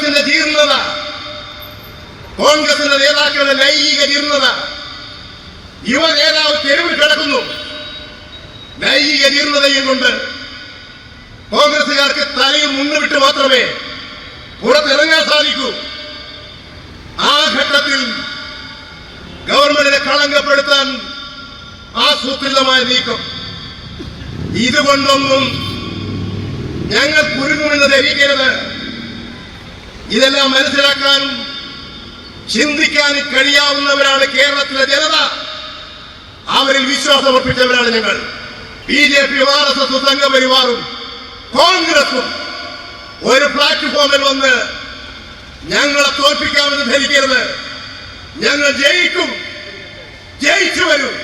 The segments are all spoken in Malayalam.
കോൺഗ്രസിന്റെ ജീർണത, കോൺഗ്രസിന്റെ നേതാക്കളുടെ ലൈംഗിക ജീർണത. യുവ നേതാവ് തെരുവിൽ കിടക്കുന്നു. ലൈംഗിക ജീർണതയും കൊണ്ട് കോൺഗ്രസുകാർക്ക് തലയിൽ മുന്നുവിട്ട് മാത്രമേ പുറത്തിറങ്ങാൻ സാധിക്കൂ. ആ ഘട്ടത്തിൽ ഗവൺമെന്റിനെ കളങ്കപ്പെടുത്താൻ ആസൂത്രിതമായ നീക്കം. ഇതുകൊണ്ടൊന്നും ഞങ്ങൾ കുരുങ്ങുമെന്ന് ധരിക്കരുത്. ഇതെല്ലാം മനസ്സിലാക്കാനും ചിന്തിക്കാനും കഴിയാവുന്നവരാണ് കേരളത്തിലെ ജനത. അവരിൽ വിശ്വാസമർപ്പിച്ചവരാണ് ഞങ്ങൾ. ബിജെപിയും RSS സംഘപരിവാറും കോൺഗ്രസും ഒരു പ്ലാറ്റ്ഫോമിൽ വന്ന് ഞങ്ങളെ തോൽപ്പിക്കാമെന്ന് ധരിക്കരുത്. ഞങ്ങൾ ജയിക്കും, ജയിച്ചു വരും.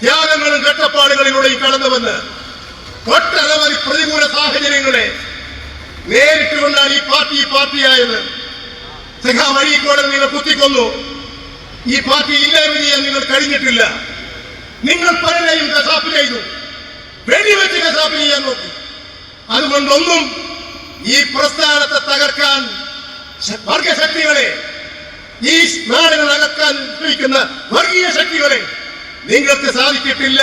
ത്യാഗങ്ങളും കഷ്ടപ്പാടുകളിലൂടെയും കടന്നുവന്ന് ഒട്ടനവധി പ്രതികൂല സാഹചര്യങ്ങളെ നേരിട്ടുകൊണ്ടാണ് ഈ പാർട്ടിയായത്. അഴീക്കോട് നിങ്ങൾ കുത്തിക്കൊന്നു. ഈ പാർട്ടി ഇല്ലായ്മ ചെയ്യാൻ നിങ്ങൾ കഴിഞ്ഞിട്ടില്ല. നിങ്ങൾ പലരെയും കശാപ്പ് ചെയ്തു, വെടിവെച്ച് കശാപ്പ് ചെയ്യാൻ നോക്കി. അതുകൊണ്ടൊന്നും ഈ പ്രസ്ഥാനത്തെ തകർക്കാൻ വർഗശക്തികളെ, ഈ നാടുകൾ അകക്കാൻ ശ്രമിക്കുന്ന വർഗീയ ശക്തികളെ നിങ്ങൾക്ക് സാധിച്ചിട്ടില്ല.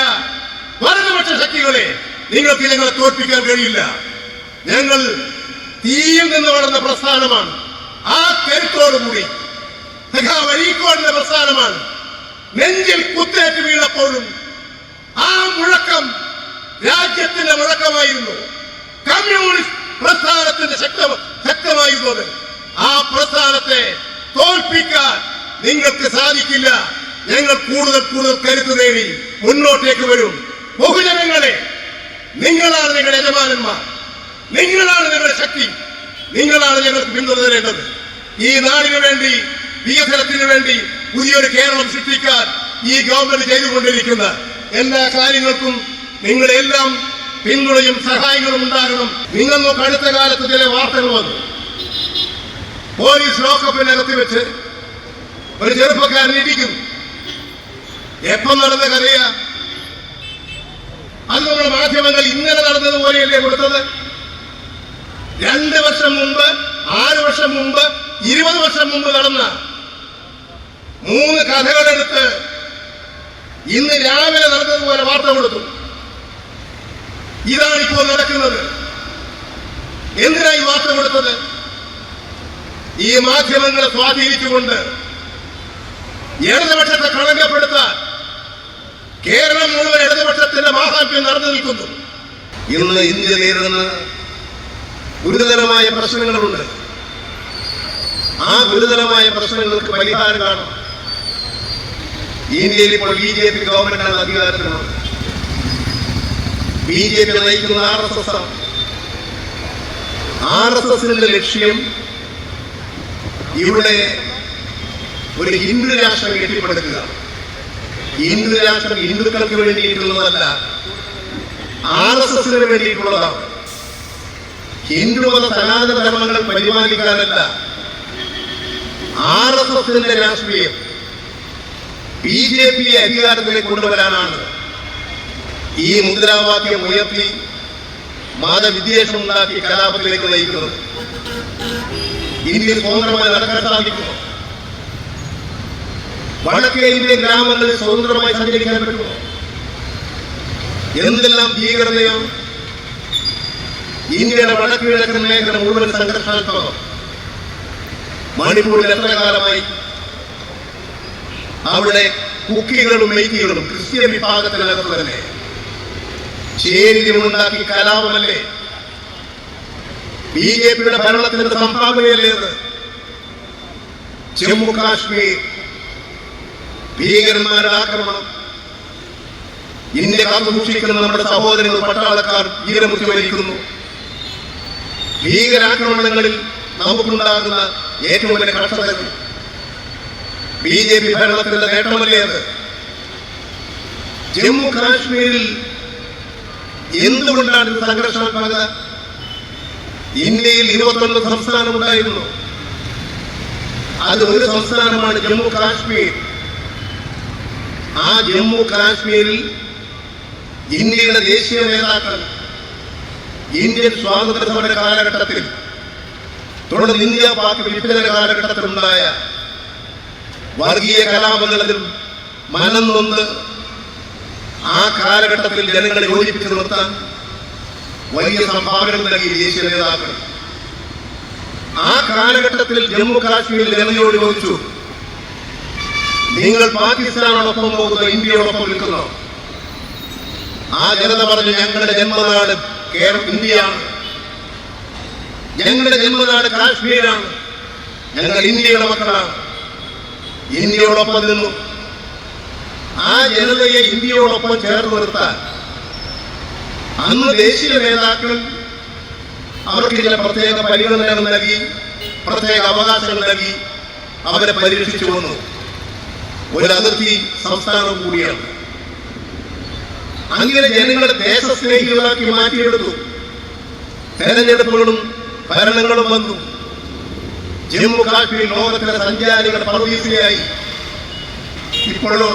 വലതുപക്ഷ ശക്തികളെ നിങ്ങൾക്ക് ഞങ്ങളെ തോൽപ്പിക്കാൻ കഴിയില്ല. ഞങ്ങൾ തീയിൽ നിന്ന് വളർന്ന പ്രസ്ഥാനമാണ്. ആ കരുത്തോടുകൂടി അഴീക്കോടിന്റെ പ്രസ്ഥാനമാണ്. നെഞ്ചിൽ കുത്തേറ്റ് വീണപ്പോഴും ആ മുഴക്കം രാജ്യത്തിന്റെ മുഴക്കമായിരുന്നു. കമ്മ്യൂണിസ്റ്റ് പ്രസ്ഥാനത്തിന്റെ ശക്തമായിരുന്നു അത്. ആ പ്രസ്ഥാനത്തെ തോൽപ്പിക്കാൻ നിങ്ങൾക്ക് സാധിക്കില്ല. ഞങ്ങൾ കൂടുതൽ കരുത്ത് നേടി മുന്നോട്ടേക്ക് വരും. ബഹുജനങ്ങളെ, നിങ്ങളാണ് നിങ്ങളുടെ യജമാനന്മാർ, നിങ്ങളാണ് നിങ്ങളുടെ ശക്തി, നിങ്ങളാണ് ഞങ്ങൾക്ക് പിന്തുണ തരേണ്ടത്. ഈ നാടിനു വേണ്ടി, വികസനത്തിന് വേണ്ടി പുതിയൊരു കേരളം സൃഷ്ടിക്കാൻ ഈ ഗവൺമെന്റ് ചെയ്തുകൊണ്ടിരിക്കുന്ന എല്ലാ കാര്യങ്ങൾക്കും നിങ്ങളെല്ലാം പിന്തുണയും സഹായങ്ങളും ഉണ്ടാകണം. നിങ്ങൾ നോക്ക്, അടുത്ത കാലത്ത് ചില വാർത്തകൾ വന്നു. പോലീസ് ലോക്കപ്പിനകത്ത് വെച്ച് ഒരു ചെറുപ്പക്കാരൻ ഇടിക്കുന്നു. എപ്പം നടന്ന കഥയാ? അത് നമ്മുടെ മാധ്യമങ്ങൾ ഇന്നലെ നടന്നതുപോലെയല്ലേ കൊടുത്തത്? 2 വർഷം മുമ്പ്, 6 വർഷം മുമ്പ്, 20 വർഷം മുമ്പ് നടന്ന 3 കഥകളെടുത്ത് ഇന്ന് രാവിലെ നടന്നതുപോലെ വാർത്ത കൊടുത്തു. ഇതാണ് ഇപ്പോൾ നടക്കുന്നത്. എന്തിനായി വാർത്ത കൊടുത്തത്? ഈ മാധ്യമങ്ങളെ സ്വാധീനിച്ചുകൊണ്ട് ഇടതുപക്ഷത്തെ കളങ്കപ്പെടുത്താൻ കേരളം മുഴുവൻ ഇടതുപക്ഷത്തിന്റെ മാഹാത്മ്യം നടന്നു നിൽക്കുന്നു. ഇന്ന് ഇന്ത്യ നേരിടുന്ന ഗുരുതരമായ പ്രശ്നങ്ങളുണ്ട്. ആ ഗുരുതരമായ പ്രശ്നങ്ങൾക്ക് പരിഹാരം കാണും. ഇന്ത്യയിൽ ഇപ്പോൾ BJP ഗവൺമെന്റാണ് അധികാരത്തിലുള്ളത്. BJP നയിക്കുന്ന RSS ആണ്. RSSന്റെ ലക്ഷ്യം ഇവിടെ ഒരു ഹിന്ദു രാഷ്ട്രം കെട്ടിപ്പടുക്കുക. ഹിന്ദു രാഷ്ട്രം ഹിന്ദുക്കൾക്ക് വേണ്ടിയിട്ടുള്ളതല്ല, RSSന് വേണ്ടിയിട്ടുള്ളതാണ്. ഹിന്ദുമത സനാതന ധർമ്മങ്ങൾ പരിപാലിക്കാനല്ല. RSSന്റെ രാഷ്ട്രീയം BJPയെ അധികാരത്തിലേക്ക് കൊണ്ടുവരാനാണ്. ഈ മുദ്രാവാക്യം ഉയർത്തി മതവിദ്വേഷം ഉണ്ടാക്കി കലാപത്തിലേക്ക് നയിക്കുന്നത്. ഇന്ത്യയിൽ സ്വതന്ത്രമായി നടക്കാൻ സാധിക്കുമോ? വടക്കേ ഇന്ത്യൻ ഗ്രാമങ്ങളിൽ സ്വതന്ത്രമായി സഞ്ചരിക്കാൻ പറ്റുമോ? എന്തെല്ലാം ഭീകരതയോ! ഇന്ത്യയുടെ വടക്ക് കിഴക്കൻ മേഖല മുഴുവൻ സംഘർഷാത്മകം. മണിപ്പൂരിൽ എത്ര കാലമായി അവിടെ കുക്കികളും മെയ്തികളും ക്രിസ്ത്യൻ വിഭാഗത്തിനകത്ത് തന്നെ ചേരിതിരിവുണ്ടാക്കി കലാപമല്ലേ? BJPയുടെ ഭരണത്തിന്റെ സംഭാവനയല്ലേ അത്? ജമ്മു കാശ്മീർ ഭീകരന്മാരുടെ ആക്രമണം, ഇന്ത്യ കാത്തുസൂക്ഷിക്കുന്ന നമ്മുടെ സഹോദരങ്ങൾ പട്ടാളക്കാർ വീരമൃത്യു വരിക്കുന്നു. ഭീകരാക്രമണങ്ങളിൽ നമുക്കുണ്ടാകുന്ന ഏറ്റവും വലിയ കഷ്ടതകൾ BJP ഭരണത്തിന്റെ നേട്ടമല്ലേ അത്? ജമ്മു കാശ്മീരിൽ എന്തുകൊണ്ടാണ് ഇത് സംഘർഷാത്മകത? ഇന്ത്യയിൽ 21 സംസ്ഥാനമുണ്ടായിരുന്നു. അത് ഒരു സംസ്ഥാനമാണ് ജമ്മു കാശ്മീർ. ആ ജമ്മു കാശ്മീരിൽ ഇന്ത്യയുടെ ദേശീയ നേതാക്കൾ ഇന്ത്യൻ സ്വാതന്ത്ര്യ സമര കാലഘട്ടത്തിൽ തുടർന്ന് ഇന്ത്യ പാക് വിഭജന കാലഘട്ടത്തിലുണ്ടായ വർഗീയ കലാപങ്ങളിൽ മനം നൊന്ന് ആ കാലഘട്ടത്തിൽ ജനങ്ങളെ യോജിപ്പിച്ച് നിർത്താൻ വലിയ സംഭാവനകൾ നൽകി ദേശീയ നേതാക്കൾ. ആ കാലഘട്ടത്തിൽ ജമ്മു കാശ്മീരിൽ ജനതയോട് ചോദിച്ചു, നിങ്ങൾ പാകിസ്ഥാനോടൊപ്പം പോകുന്ന ഇന്ത്യയോടൊപ്പം നിൽക്കുന്നോ? ആ ജനത പറഞ്ഞു, ഞങ്ങളുടെ ജന്മനാട് ഇന്ത്യയാണ്, ഞങ്ങളുടെ ജന്മനാട് കാശ്മീരാണ്, ഞങ്ങൾ ഇന്ത്യയുടെ മക്കളാണ്. ഇന്ത്യയോടൊപ്പം നിന്നു. ആ ജനതയെ ഇന്ത്യയോടൊപ്പം ചേർന്ന് നിർത്താൻ അന്ന് ദേശീയ നേതാക്കൾ അവർക്ക് ചില പ്രത്യേക പരിഗണനകൾ നൽകി, പ്രത്യേക അവകാശങ്ങൾ നൽകി, അവരെ പരിരക്ഷിച്ചു വന്നു. ഒരു അതിർത്തി സംസ്ഥാനം കൂടിയാണ്. അങ്ങനെ ജനങ്ങളെ ദേശസ്നേഹികളാക്കി മാറ്റിയെടുത്തു. തെരഞ്ഞെടുപ്പുകളും ഭരണങ്ങളും വന്നു. ജമ്മു കാശ്മീർ ലോകത്തിലെ സഞ്ചാരികളുടെ പർവീസയായി. ഇപ്പോഴോ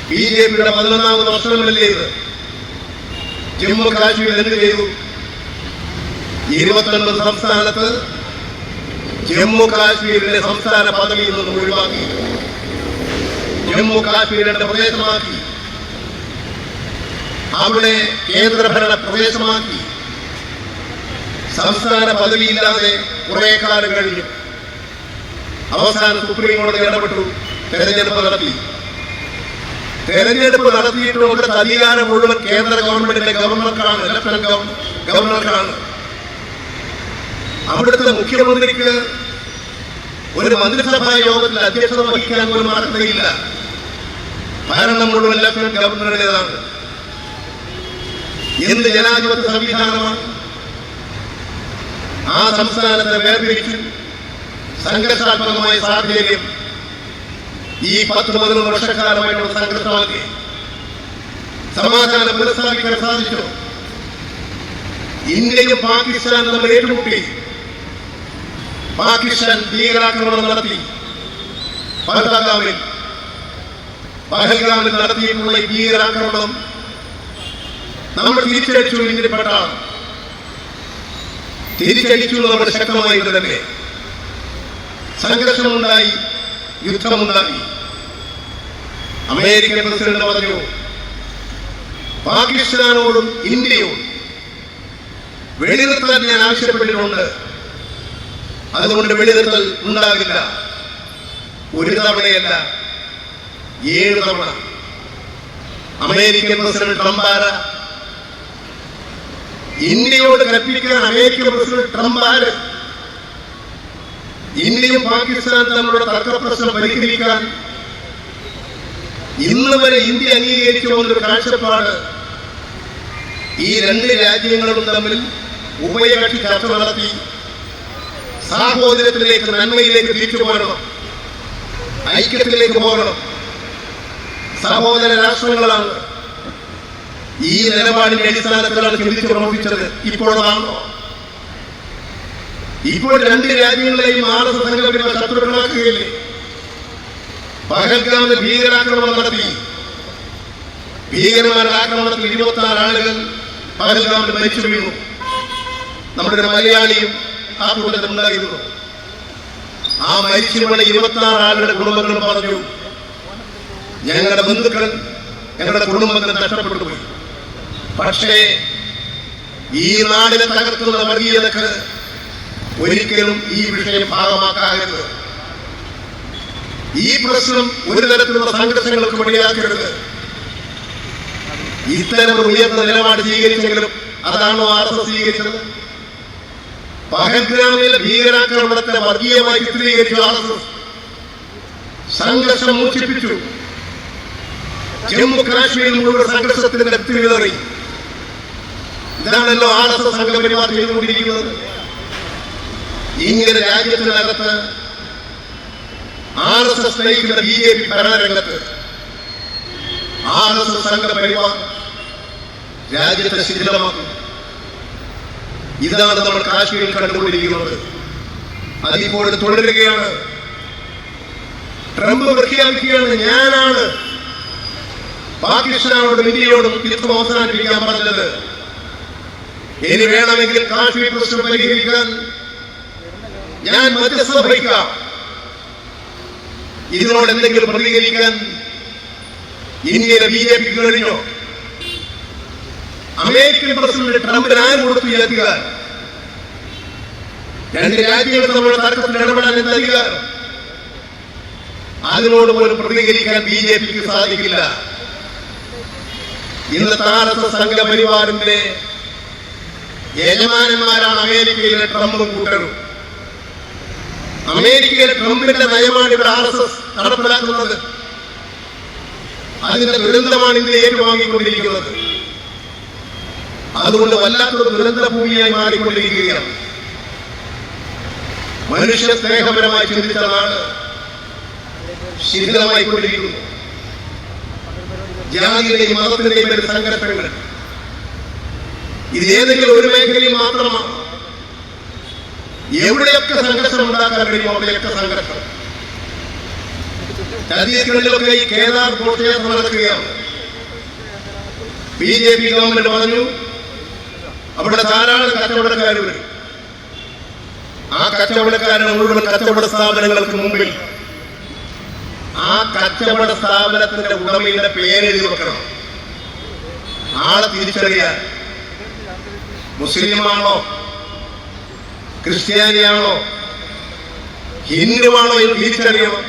BJP-യുടെ 11ാമത് വർഷമല്ലേ ഇത്? ജമ്മു കാശ്മീർ എന്ത് ചെയ്തു? 29 സംസ്ഥാനത്ത് ജമ്മു കാശ്മീരിന്റെ സംസ്ഥാന പദവിയിൽ നിന്നും ഒഴിവാക്കി. ജമ്മു കാശ്മീരിന്റെ പ്രദേശമാക്കി, അവിടെ കേന്ദ്രഭരണ പ്രദേശമാക്കി. സംസ്ഥാന പദവിയില്ലാതെ കുറെ കാലം കഴിഞ്ഞു. അവസാനം സുപ്രീം കോടതി ഇടപെട്ടു, തെരഞ്ഞെടുപ്പ് നടത്തി. തെരഞ്ഞെടുപ്പ് നടത്തിയിട്ടുള്ള അധികാരം മുഴുവൻ കേന്ദ്ര ഗവൺമെന്റിന്റെ ഗവർണർക്കാണ്, ലഫ്റ്റനന്റ് ഗവർണർക്കാണ്. അവിടുത്തെ മുഖ്യമന്ത്രിക്ക് ഒരു മന്ത്രിസഭാ യോഗത്തിൽ അധ്യക്ഷത വഹിക്കാൻ പോലും അർഹതയില്ല. ഭരണം മുഴുവൻ ലഫ്റ്റനന്റ് ഗവർണറുടേതാണ്. എന്ത് ജനാധിപത്യ സംവിധാനമാണ്! ആ സംസ്ഥാനത്തെ വേർതിരിച്ചു സംഘർഷാത്മകമായ സാഹചര്യം ഈ 10-11 വർഷക്കാലമായിട്ടുള്ള സംഘർഷമാക്കി സമാധാനം പുനഃസ്ഥാപിക്കാൻ സാധിച്ചു. ഇന്ത്യയും പാകിസ്ഥാനും നമ്മൾ ഏറ്റുമുട്ടി. പാകിസ്ഥാൻ ഭീകരാക്രമണം നടത്തി. പഹൽഗാമിൽ നടത്തിയിട്ടുള്ള ഈ ഭീകരാക്രമണം നമ്മൾ തിരിച്ചടിച്ചു. ഇന്ത്യപ്പെട്ട തിരിച്ചടിച്ചു നമ്മൾ ശക്തമായിട്ട് തന്നെ. സംഘർഷമുണ്ടായി, യുദ്ധമുണ്ടായി. അമേരിക്കൻ പ്രസിഡന്റ് പറഞ്ഞു, പാകിസ്ഥാനോടും ഇന്ത്യയോടും വെടിനിർത്താൻ ഞാൻ ആവശ്യപ്പെട്ടിട്ടുണ്ട്, അതുകൊണ്ട് വെടിനിർത്തൽ ഉണ്ടാകില്ല. ഒരു തവണയല്ല, 7 തവണ. അമേരിക്കൻ പ്രസിഡന്റ് ട്രംപ് ഇന്ത്യയോട് കൽപ്പിക്കാൻ അമേരിക്കൻ പ്രസിഡന്റ് ട്രംപ് ഇന്ത്യയും പാകിസ്ഥാനും തമ്മിലുള്ള തർക്കപ്രശ്നം പരിഹരിക്കാൻ ഇന്ന് വരെ ഇന്ത്യ അംഗീകരിച്ചു പോകുന്നൊരു കാഴ്ചപ്പാട് ഈ 2 രാജ്യങ്ങളും തമ്മിൽ ഉഭയകക്ഷി ചർച്ച നടത്തി സാഹോദര്യത്തിലേക്ക്, നന്മയിലേക്ക് തിരിച്ചു പോകണം, ഐക്യത്തിലേക്ക് പോകണം. സഹോദര രാഷ്ട്രങ്ങളാണ്. ഈ നിലപാടിന്റെ അടിസ്ഥാനത്തിലാണ് ചിന്തിച്ച് പ്രവർത്തിച്ചത്. ഇപ്പോഴാണോ? ഇപ്പോൾ 2 രാജ്യങ്ങളെയും RSS സംഘടന ശത്രുക്കളാക്കുകയില്ലേ? പഹൽഗാമിൽ ഭീകരാക്രമണം നടത്തി. ഭീകരന്മാരുടെ ആക്രമണത്തിൽ 26 ആളുകൾ പഹൽഗാമിൽ മരിച്ചു വീണു. നമ്മുടെ ഒരു മലയാളിയും ആ കൂട്ടത്തിൽ ഉണ്ടായിരുന്നു. ആ മരിച്ചു വീണ 26 ആളുടെ കുടുംബങ്ങൾ പറഞ്ഞു, ഞങ്ങളുടെ ബന്ധുക്കൾ, ഞങ്ങളുടെ കുടുംബങ്ങൾ നഷ്ടപ്പെട്ടു പോയി. പക്ഷേ ഈ നാടിനെ തകർക്കുന്ന വർഗീയതക്ക് ഒരിക്കലും ഈ വിഷയം ഭാഗമാക്കരുത്. ഈ പ്രശ്നം ഒരു തരത്തിലുള്ള സംഘർഷങ്ങൾക്ക് വഴിയാക്കരുത്. ഇത്തരം ഉയർന്ന നിലപാട് സ്വീകരിച്ചെങ്കിലും അതാണോ RSS സ്വീകരിച്ചത്? പഹൽഗാമിലെ ഭീകരാക്രമണത്തെ വർഗീയമായി ചിത്രീകരിച്ചു RSS. സംഘർഷം മൂർച്ഛിപ്പിച്ചു. ജമ്മു കാശ്മീരിൽ മുഴുവൻ സംഘർഷത്തിന്റെ തീവ്രതറി. ഇതാണല്ലോ RSS സംഘപരിവാർ ചെയ്തുകൊണ്ടിരിക്കുന്നത്. ഇങ്ങനെ രാജ്യത്തിനകത്ത് RSS നയിക്കുന്ന BJP ഭരണരംഗത്ത് RSS സംഘപരിവാർ രാജ്യത്തെ ശിഥിലമാക്കും. ഇതാണ് നമ്മൾ കാശ്മീരിൽ കണ്ടുകൊണ്ടിരിക്കുന്നത്. അതിപ്പോൾ തുടരുകയാണ്. ട്രംപ് പ്രഖ്യാപിക്കുകയാണ്, ഞാനാണ് പാകിസ്ഥാനോടും ഇന്ത്യയോടും യുദ്ധം അവസാനിപ്പിക്കാൻ പറഞ്ഞത്. ഇനി വേണമെങ്കിൽ കാശ്മീർ പ്രശ്നം പരിഹരിക്കാൻ ഞാൻ മധ്യസ്ഥത വഹിക്കാം. ഇതിനോട് എന്തെങ്കിലും പ്രതികരിക്കാൻ ഇന്ത്യയിലെ BJP കഴിഞ്ഞോ? അമേരിക്കൻ പ്രസിഡന്റ് ട്രംപിന് ആര് കൊടുത്തു ഈ അധികാരം? രണ്ട് രാജ്യങ്ങൾ തമ്മിലുള്ള തർക്കത്തിൽ ഇടപെടാൻ എന്ത് അധികാരം? അതിനോട് പോലും പ്രതികരിക്കാൻ BJPക്ക് സാധിക്കില്ല. ഇന്നത്തെ RSS സംഘപരിവാറിന്റെ യജമാനന്മാരാണ് അമേരിക്കയിലെ ട്രംപും കൂട്ടരും. അമേരിക്കയിലെ ട്രംപിന്റെ നയമാണ് ഇവിടെ RSS നടപ്പിലാക്കുന്നത്. അതിന്റെ ദുരന്തമാണ് ഇന്ത്യ ഏറ്റുവാങ്ങിക്കൊണ്ടിരിക്കുന്നത്. അതുകൊണ്ട് വല്ലാത്തൊരു ദുരന്ത ഭൂമിയായി മാറിക്കൊണ്ടിരിക്കുകയാണ്. മനുഷ്യ സ്നേഹപരമായി ചിന്തിച്ച നാട് ശിഥിലമായിക്കൊണ്ടിരിക്കുന്നു. ജാതിയുടെയും മതത്തിന്റെയും പേരിൽ സംഘർഷങ്ങൾ. ഇത് ഏതെങ്കിലും ഒരു മേഖലയിൽ മാത്രമാണ്. എവിടെയൊക്കെ സംഘർഷം ഉണ്ടാക്കാൻ കഴിയുമോ അവിടെയൊക്കെ സംഘർഷം. ഛത്തീസ്ഗഡിലൊക്കെ ഈ കേദാർ ഘോഷയാത്ര നടക്കുകയാണ്. BJP ഗവൺമെന്റ് പറഞ്ഞു അവിടെ ധാരാളം കച്ചവടക്കാർ വരും. ആ കച്ചവടക്കാരുടെ മുഴുവൻ കച്ചവട സ്ഥാപനങ്ങൾക്ക് മുമ്പിൽ ആ കച്ചവട സ്ഥാപനത്തിന്റെ ഉടമയുടെ പേരെഴുതി വെക്കണം. ആളെ തിരിച്ചറിയാൻ മുസ്ലിമാണോ, ക്രിസ്ത്യാനിയാണോ, ഹിന്ദുവാണോ എന്ന് തിരിച്ചറിയണം.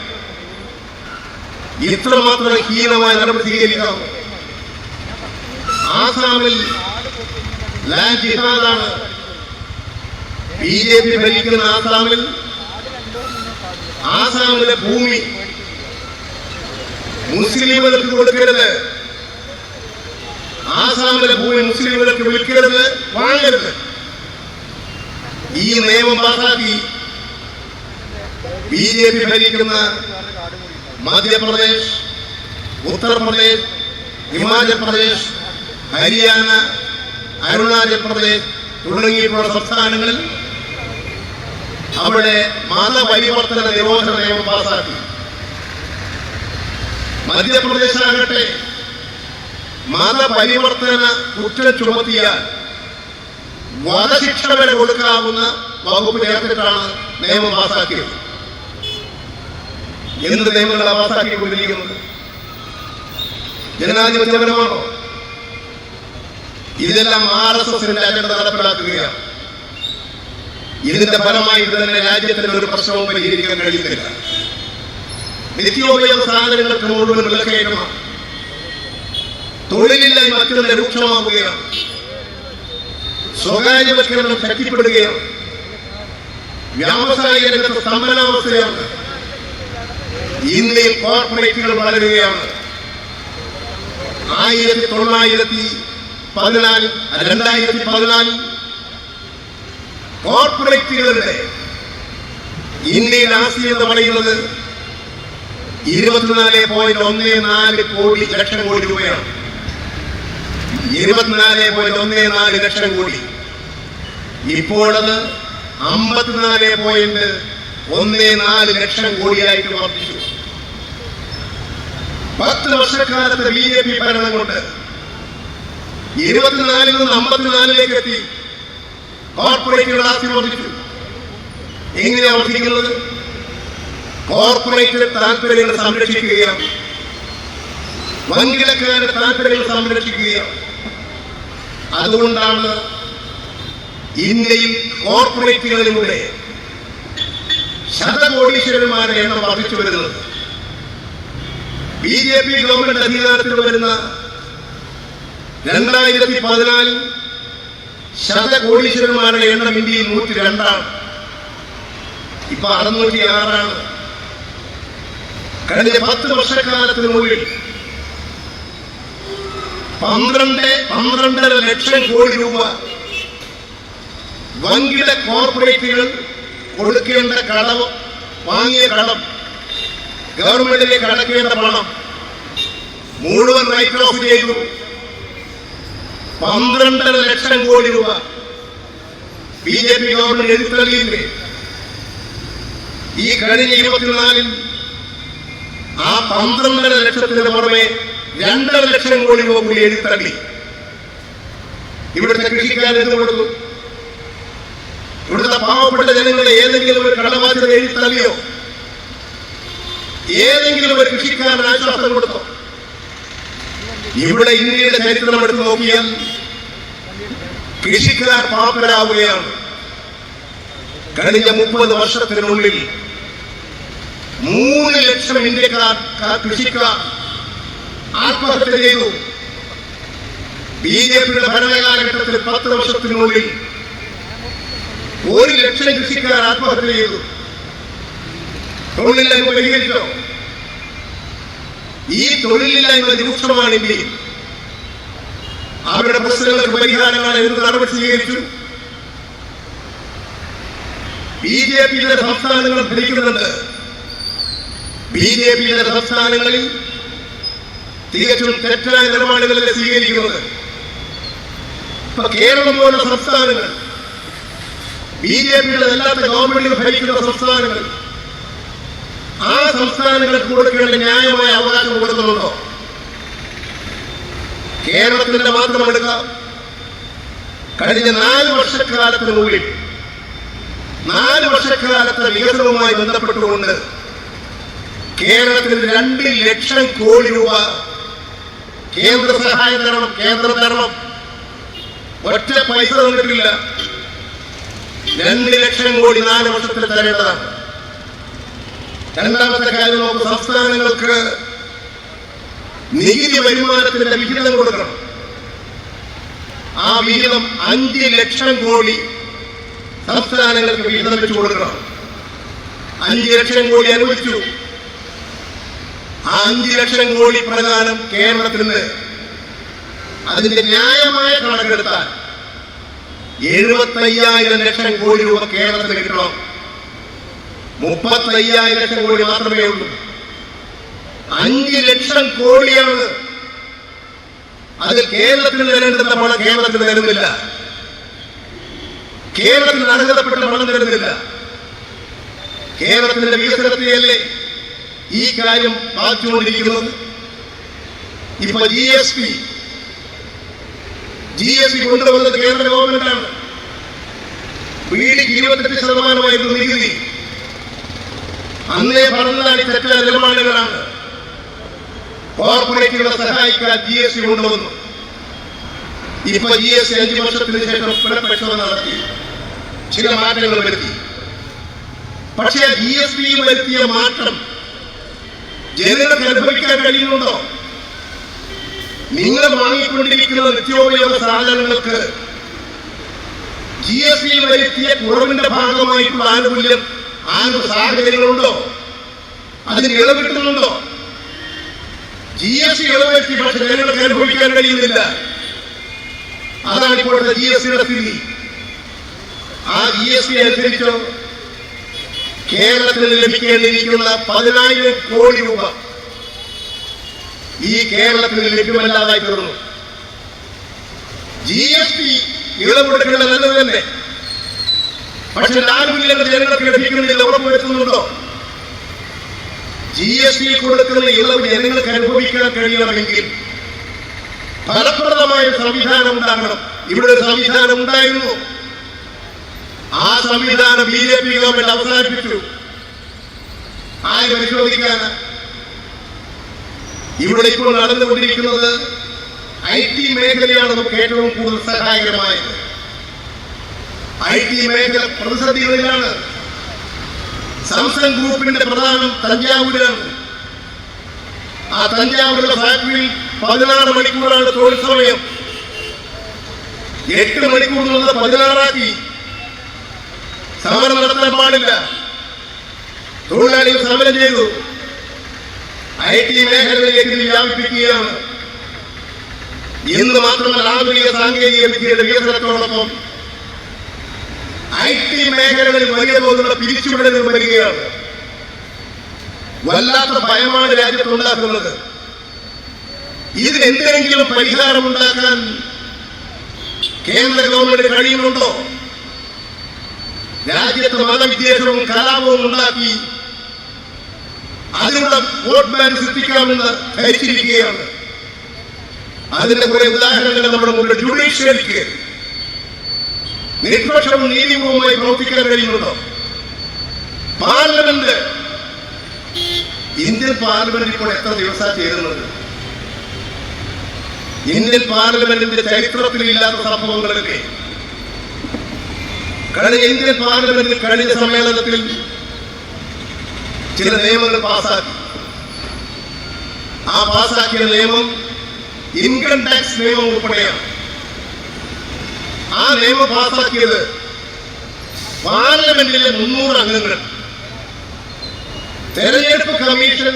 ഇത്രമാത്രം ഹീനമായ നടപടി സ്വീകരിക്കാം. ആസാമിൽ ലാൻഡ് ജിഹാദാണ്. BJP ഭരിക്കുന്ന ആസാമിലെ ഭൂമി മുസ്ലിമുകൾക്ക് കൊടുക്കരുത്. ആസാമിലെ ഭൂമി മുസ്ലിമുകൾക്ക് വിൽക്കരുത്, വാങ്ങരുത്. ഈ നിയമം പാസാക്കി BJP ഭരിക്കുന്ന മധ്യപ്രദേശ്, ഉത്തർപ്രദേശ്, ഹിമാചൽ പ്രദേശ്, ഹരിയാന, അരുണാചൽ പ്രദേശ് തുടങ്ങിയിട്ടുള്ള സംസ്ഥാനങ്ങളിൽ അവിടെ മതപരിവർത്തന നിരോധന നിയമം പാസാക്കി. മധ്യപ്രദേശാകട്ടെ മതപരിവർത്തന കുറ്റം ചുമത്തിയാൽ വധശിക്ഷ വരെ കൊടുക്കാവുന്ന വകുപ്പ് ചേർത്തിട്ടാണ് നിയമം പാസാക്കിയത്. എന്ത് നിയമങ്ങളാണ് പാസാക്കിക്കൊണ്ടിരിക്കുന്നത്? ജനാധിപത്യപരമാണോ? ഇതെല്ലാം RSSന്റെ അജണ്ട നടപ്പിലാക്കുകയാണ്. ഇതിന്റെ ഫലമായി തന്നെ രാജ്യത്തിന് ഒരു പ്രശ്നവും പരിഹരിക്കാൻ കഴിയുന്നില്ല. നിത്യോപയോഗ സാധനങ്ങൾക്ക് മുഴുവൻ വിലക്കയറ്റമാണ്. തൊഴിലില്ലായ്മ മറ്റൊന്ന് രൂക്ഷമാവുകയാണ്. സ്വകാര്യവൽക്കരണം ശക്തിപ്പെടുകയാണ്. വ്യാവസായിക രംഗത്ത് സ്തംഭനാവസ്ഥയാണ്. ഇന്ത്യയിൽ കോർപ്പറേറ്റുകൾ വളരുകയാണ്. 2014 കോർപ്പറേറ്റുകളുടെ ഇന്ത്യയിൽ ആസ്തി എന്ന് പറയുന്നത് 24.14 ലക്ഷം കോടി രൂപയാണ്. 24.14 ലക്ഷം കോടി. ഇപ്പോഴത് 54.14 ലക്ഷം കോടിയായിട്ട് വർദ്ധിച്ചു. 10 വർഷക്കാലത്ത് BJP ഭരണം കൊണ്ട് 24 നിന്ന് 54 എത്തി. കോർപ്പറേറ്റുകളുടെ ആസ്തി വർദ്ധിച്ചു. എങ്ങനെയാണ് വർദ്ധിക്കുന്നത്? കോർപ്പറേറ്റ് താല്പര്യങ്ങൾ സംരക്ഷിക്കുകയാണ്. വൻകിടക്കാരുടെ താല്പര്യങ്ങൾ സംരക്ഷിക്കുകയാണ്. അതുകൊണ്ടാണ് ഇന്ത്യയിൽ കോർപ്പറേറ്റുകളിലൂടെ ശതകോടീശ്വരന്മാരുടെ എണ്ണം വർദ്ധിച്ചു വരുന്നത്. BJP ഗവൺമെന്റ് അധികാരത്തിൽ വരുന്ന 2014 ശതകോടീശ്വരന്മാരുടെ എണ്ണം ഇന്ത്യയിൽ 102 ഇപ്പൊ 606. കഴിഞ്ഞ 10 വർഷക്കാലത്തിനുള്ളിൽ 12.5 ലക്ഷം കോടി രൂപ വൻകിട കോർപ്പറേറ്റുകൾ കൊടുക്കേണ്ട കടം, വാങ്ങിയ കടം, ഗവൺമെന്റിലേക്ക് അടക്കേണ്ട പണം മുഴുവൻ റൈറ്റ് ഓഫ് ചെയ്തു. 12 ലക്ഷം കോടി രൂപ BJP ഗവൺമെന്റ് എഴുത്തള്ളിയില്ലേ? ഈ കഴിഞ്ഞ 24 ആ 12 ലക്ഷത്തിന് പുറമെ 2.5 ലക്ഷം കോടി രൂപ കൂടി എഴുത്തള്ളി. ഇവിടുത്തെ കൃഷിക്കാർ എന്ത് കൊടുത്തു? ഇവിടുത്തെ പാവപ്പെട്ട ജനങ്ങളെ ഏതെങ്കിലും ഒരു കട തള്ളിയോ? ഏതെങ്കിലും ഒരു കൃഷിക്കാരന് ആശ്വാസം കൊടുത്തോ? ഇവിടെ ഇന്ത്യയുടെ ചരിത്രം എടുത്തു നോക്കിയാൽ കൃഷിക്കാർ പാപ്പരാവുകയാണ്. കഴിഞ്ഞ 30 വർഷത്തിനുള്ളിൽ 3 ലക്ഷം ഇന്ത്യക്കാർ കൃഷിക്കാർ ആത്മഹത്യ ചെയ്തു. ബിജെപിയുടെ ഭരണകാലഘട്ടത്തിൽ 10 വർഷത്തിനുള്ളിൽ 1 ലക്ഷം കൃഷിക്കാർ ആത്മഹത്യ ചെയ്തു. തൊഴിലില്ലായ്മ പരിഹരിച്ചോ? ഈ തൊഴിലില്ലായ്മ രൂക്ഷമാണ് ഇന്ത്യയിൽ. അവരുടെ പ്രശ്നങ്ങൾക്ക് പരിഹാരമാണ് എന്ത് നടപടി സ്വീകരിച്ചു? ബിജെപിയുടെ സംസ്ഥാനങ്ങൾ ഭരിക്കുന്നുണ്ട്. ബിജെപിയുടെ സംസ്ഥാനങ്ങളിൽ തികച്ചും തെറ്റായ നിലപാടുകളെ സ്വീകരിക്കുന്നത്. ഇപ്പൊ കേരളം പോലുള്ള സംസ്ഥാനങ്ങൾ, ബിജെപിയുടെ അല്ലാത്ത ഗവൺമെന്റുകൾ ഭരിക്കുന്ന സംസ്ഥാനങ്ങൾ, ആ സംസ്ഥാനങ്ങൾക്ക് കൊടുക്കേണ്ട ന്യായമായ അവകാശം കൊടുക്കുന്നുണ്ടോ? കേരളത്തിന്റെ മാത്രം എടുക്കാം. കഴിഞ്ഞ 4 വർഷക്കാലത്തിനുള്ളിൽ 4 വർഷക്കാലത്തെ വികസനവുമായി ബന്ധപ്പെട്ടുകൊണ്ട് കേരളത്തിന് 2 ലക്ഷം കോടി രൂപ കേന്ദ്ര സഹായം തരണം, കേന്ദ്രം തരണം. ഒറ്റ പൈസ തന്നിട്ടില്ല. 2 ലക്ഷം കോടി 4 വർഷത്തിൽ തരേണ്ടതാണ്. രണ്ടാമത്തെ കാര്യം നമുക്ക് സംസ്ഥാനങ്ങൾക്ക് നികുതി വരുമാനത്തിന്റെ വിഹിതം കൊടുക്കണം. ആ വിഹിതം 5 ലക്ഷം കോടി സംസ്ഥാനങ്ങൾക്ക് വിഹിതം വെച്ചു കൊടുക്കണം. 5 ലക്ഷം കോടി അനുവദിച്ചു. ആ 5 ലക്ഷം കോടി പ്രകാരം കേരളത്തിന് അതിന്റെ ന്യായമായ കണക്കെടുത്താൽ 75,000 ലക്ഷം കോടി രൂപ കേരളത്തിന് കിട്ടണം. 35,000 ലക്ഷം കോടി മാത്രമേ ഉള്ളൂ. 5 ലക്ഷം കോടിയാണ്. അത് കേരളത്തിന് തരേണ്ടുന്ന പണം കേരളത്തിന് തരുന്നില്ല. കേരളത്തിന് അർഹതപ്പെട്ട പണം തരുന്നില്ല. കേരളത്തിന്റെ വികസനത്തെയല്ലേ ഈ കാര്യം ബാധിച്ചുകൊണ്ടിരിക്കുന്നത്. ഇപ്പൊ GSP കൊണ്ടുവന്നത് കേന്ദ്ര ഗവൺമെന്റാണ്. ബീഡിക്ക് 28% നികുതി. അന്നേ പറഞ്ഞാൽ തെറ്റായ നിലപാടുകളാണ്. കോർപ്പറേറ്റുകളെ സഹായിക്കാൻ GSP കൊണ്ടുവന്നു. ഇപ്പൊ GSP 5 വർഷത്തിന് ശേഷം പുനഃപരിശോധന നടത്തി ചില മാറ്റങ്ങൾ വരുത്തി. പക്ഷേ GSP വരുത്തിയ മാറ്റം ജനങ്ങൾക്ക് അനുഭവിക്കാൻ കഴിയുന്നുണ്ടോ? നിങ്ങൾ വാങ്ങിക്കൊണ്ടിരിക്കുന്ന നിത്യോപയോഗ സാധനങ്ങൾക്ക് GSP വരുത്തിയ കുറവിന്റെ ഭാഗമായിട്ടുള്ള ആനുകൂല്യം സാഹചര്യങ്ങളുണ്ടോ? അതിന് ഇളവ് കിട്ടുന്നുണ്ടോ? GSP ഇളവ് വരുത്തി, പക്ഷെ ജനങ്ങൾക്ക് അനുഭവിക്കാൻ കഴിയുന്നില്ല. അതാണ് ഇപ്പോഴത്തെ GSPയുടെ സ്ഥിതി. ആ GSP അനുസരിച്ചോ കേരളത്തിന് ലഭിക്കേണ്ടിയിരിക്കുന്ന 10,000 കോടി രൂപ ഈ കേരളത്തിന് ലഭ്യമല്ലാതായി തീർന്നു. GSP ഇളവെടുക്കേണ്ടത് നല്ലത് തന്നെ. പക്ഷെ ആനുകൂല്യങ്ങൾ ജനങ്ങൾക്ക് ലഭിക്കുന്നില്ല. ഉറപ്പുവരുത്തുന്നുണ്ടോ? GSP കൊടുക്കുന്ന ഇളവ് ജനങ്ങൾക്ക് അനുഭവിക്കാൻ കഴിയണമെങ്കിൽ ഫലപ്രദമായ സംവിധാനം ഉണ്ടാകണം. ഇവിടെ ഒരു സംവിധാനം ഉണ്ടായിരുന്നു. ആ സംവിധാനം BJP ഗവൺമെന്റ് അവസാനിപ്പിച്ചു. ആര് പരിശോധിക്കാന്? ഇവിടെ ഇപ്പോൾ നടന്നുകൊണ്ടിരിക്കുന്നത് IT മേഖലയാണ് നമുക്ക് ഏറ്റവും കൂടുതൽ സഹായകരമായത്. IT മേഖല പ്രതിസന്ധികളിലാണ്. സാംസങ് ഗ്രൂപ്പിന്റെ പ്രധാനം തഞ്ചാവൂരാണ്. ആ തഞ്ചാവൂരിലെ ഫാക്ടറിയിൽ 16 മണിക്കൂറാണ് തൊഴിൽ സമയം. 8 മണിക്കൂർ എന്നുള്ളത് 16 ആക്കി. സമരം നടത്താൻ പാടില്ല. തൊഴിലാളികൾ സമരം ചെയ്തു. IT മേഖലയിലേക്ക് വ്യാപിപ്പിക്കുകയാണ്. ഇന്ന് മാത്രമല്ല, ആധുനിക സാങ്കേതിക വിദ്യയുടെ വികസനത്തോടൊപ്പം IT മേഖലകളിൽ വലിയ തോതിലുള്ള പിരിച്ചുവിടലുകൾ വരികയാണ്. വല്ലാത്ത ഭയമാണ് രാജ്യത്തുണ്ടാക്കുന്നത്. ഇതിന് എന്തെങ്കിലും പരിഹാരമുണ്ടാക്കാൻ കേന്ദ്ര ഗവൺമെന്റ് കഴിയുന്നുണ്ടോ? രാജ്യത്ത് മതവിദ്വേഷവും കലാപവും ഉണ്ടാക്കി അതിനുള്ള വോട്ട് ബാങ്ക് സൃഷ്ടിക്കാമെന്ന് ധരിച്ചിരിക്കുകയാണ്. അതിന്റെ കുറെ ഉദാഹരണങ്ങൾ നമ്മുടെ മുന്നിൽ. ജുഡീഷ്യറിക്ക് നിഷ്പക്ഷവും നീതിപൂർവമായി പ്രവർത്തിക്കാൻ കഴിയുന്നുണ്ടോ? പാർലമെന്റ്, ഇന്ത്യൻ പാർലമെന്റ് ഇപ്പോൾ എത്ര ദിവസമാണ് ചേരുന്നത്? ഇന്ത്യൻ പാർലമെന്റിന്റെ ചരിത്രത്തിലില്ലാത്ത സംഭവങ്ങളൊക്കെ കഴിഞ്ഞ ഇന്ത്യൻ പാർലമെന്റിൽ കഴിഞ്ഞ സമ്മേളനത്തിൽ ചില നിയമങ്ങൾ പാസാക്കി. ആ പാസാക്കിയ നിയമം ഇൻകം ടാക്സ് നിയമം ഉൾപ്പെടെയാണ്. ആ നിയമം പാസാക്കിയത് പാർലമെന്റിലെ 300 അംഗങ്ങൾ. തെരഞ്ഞെടുപ്പ് കമ്മീഷൻ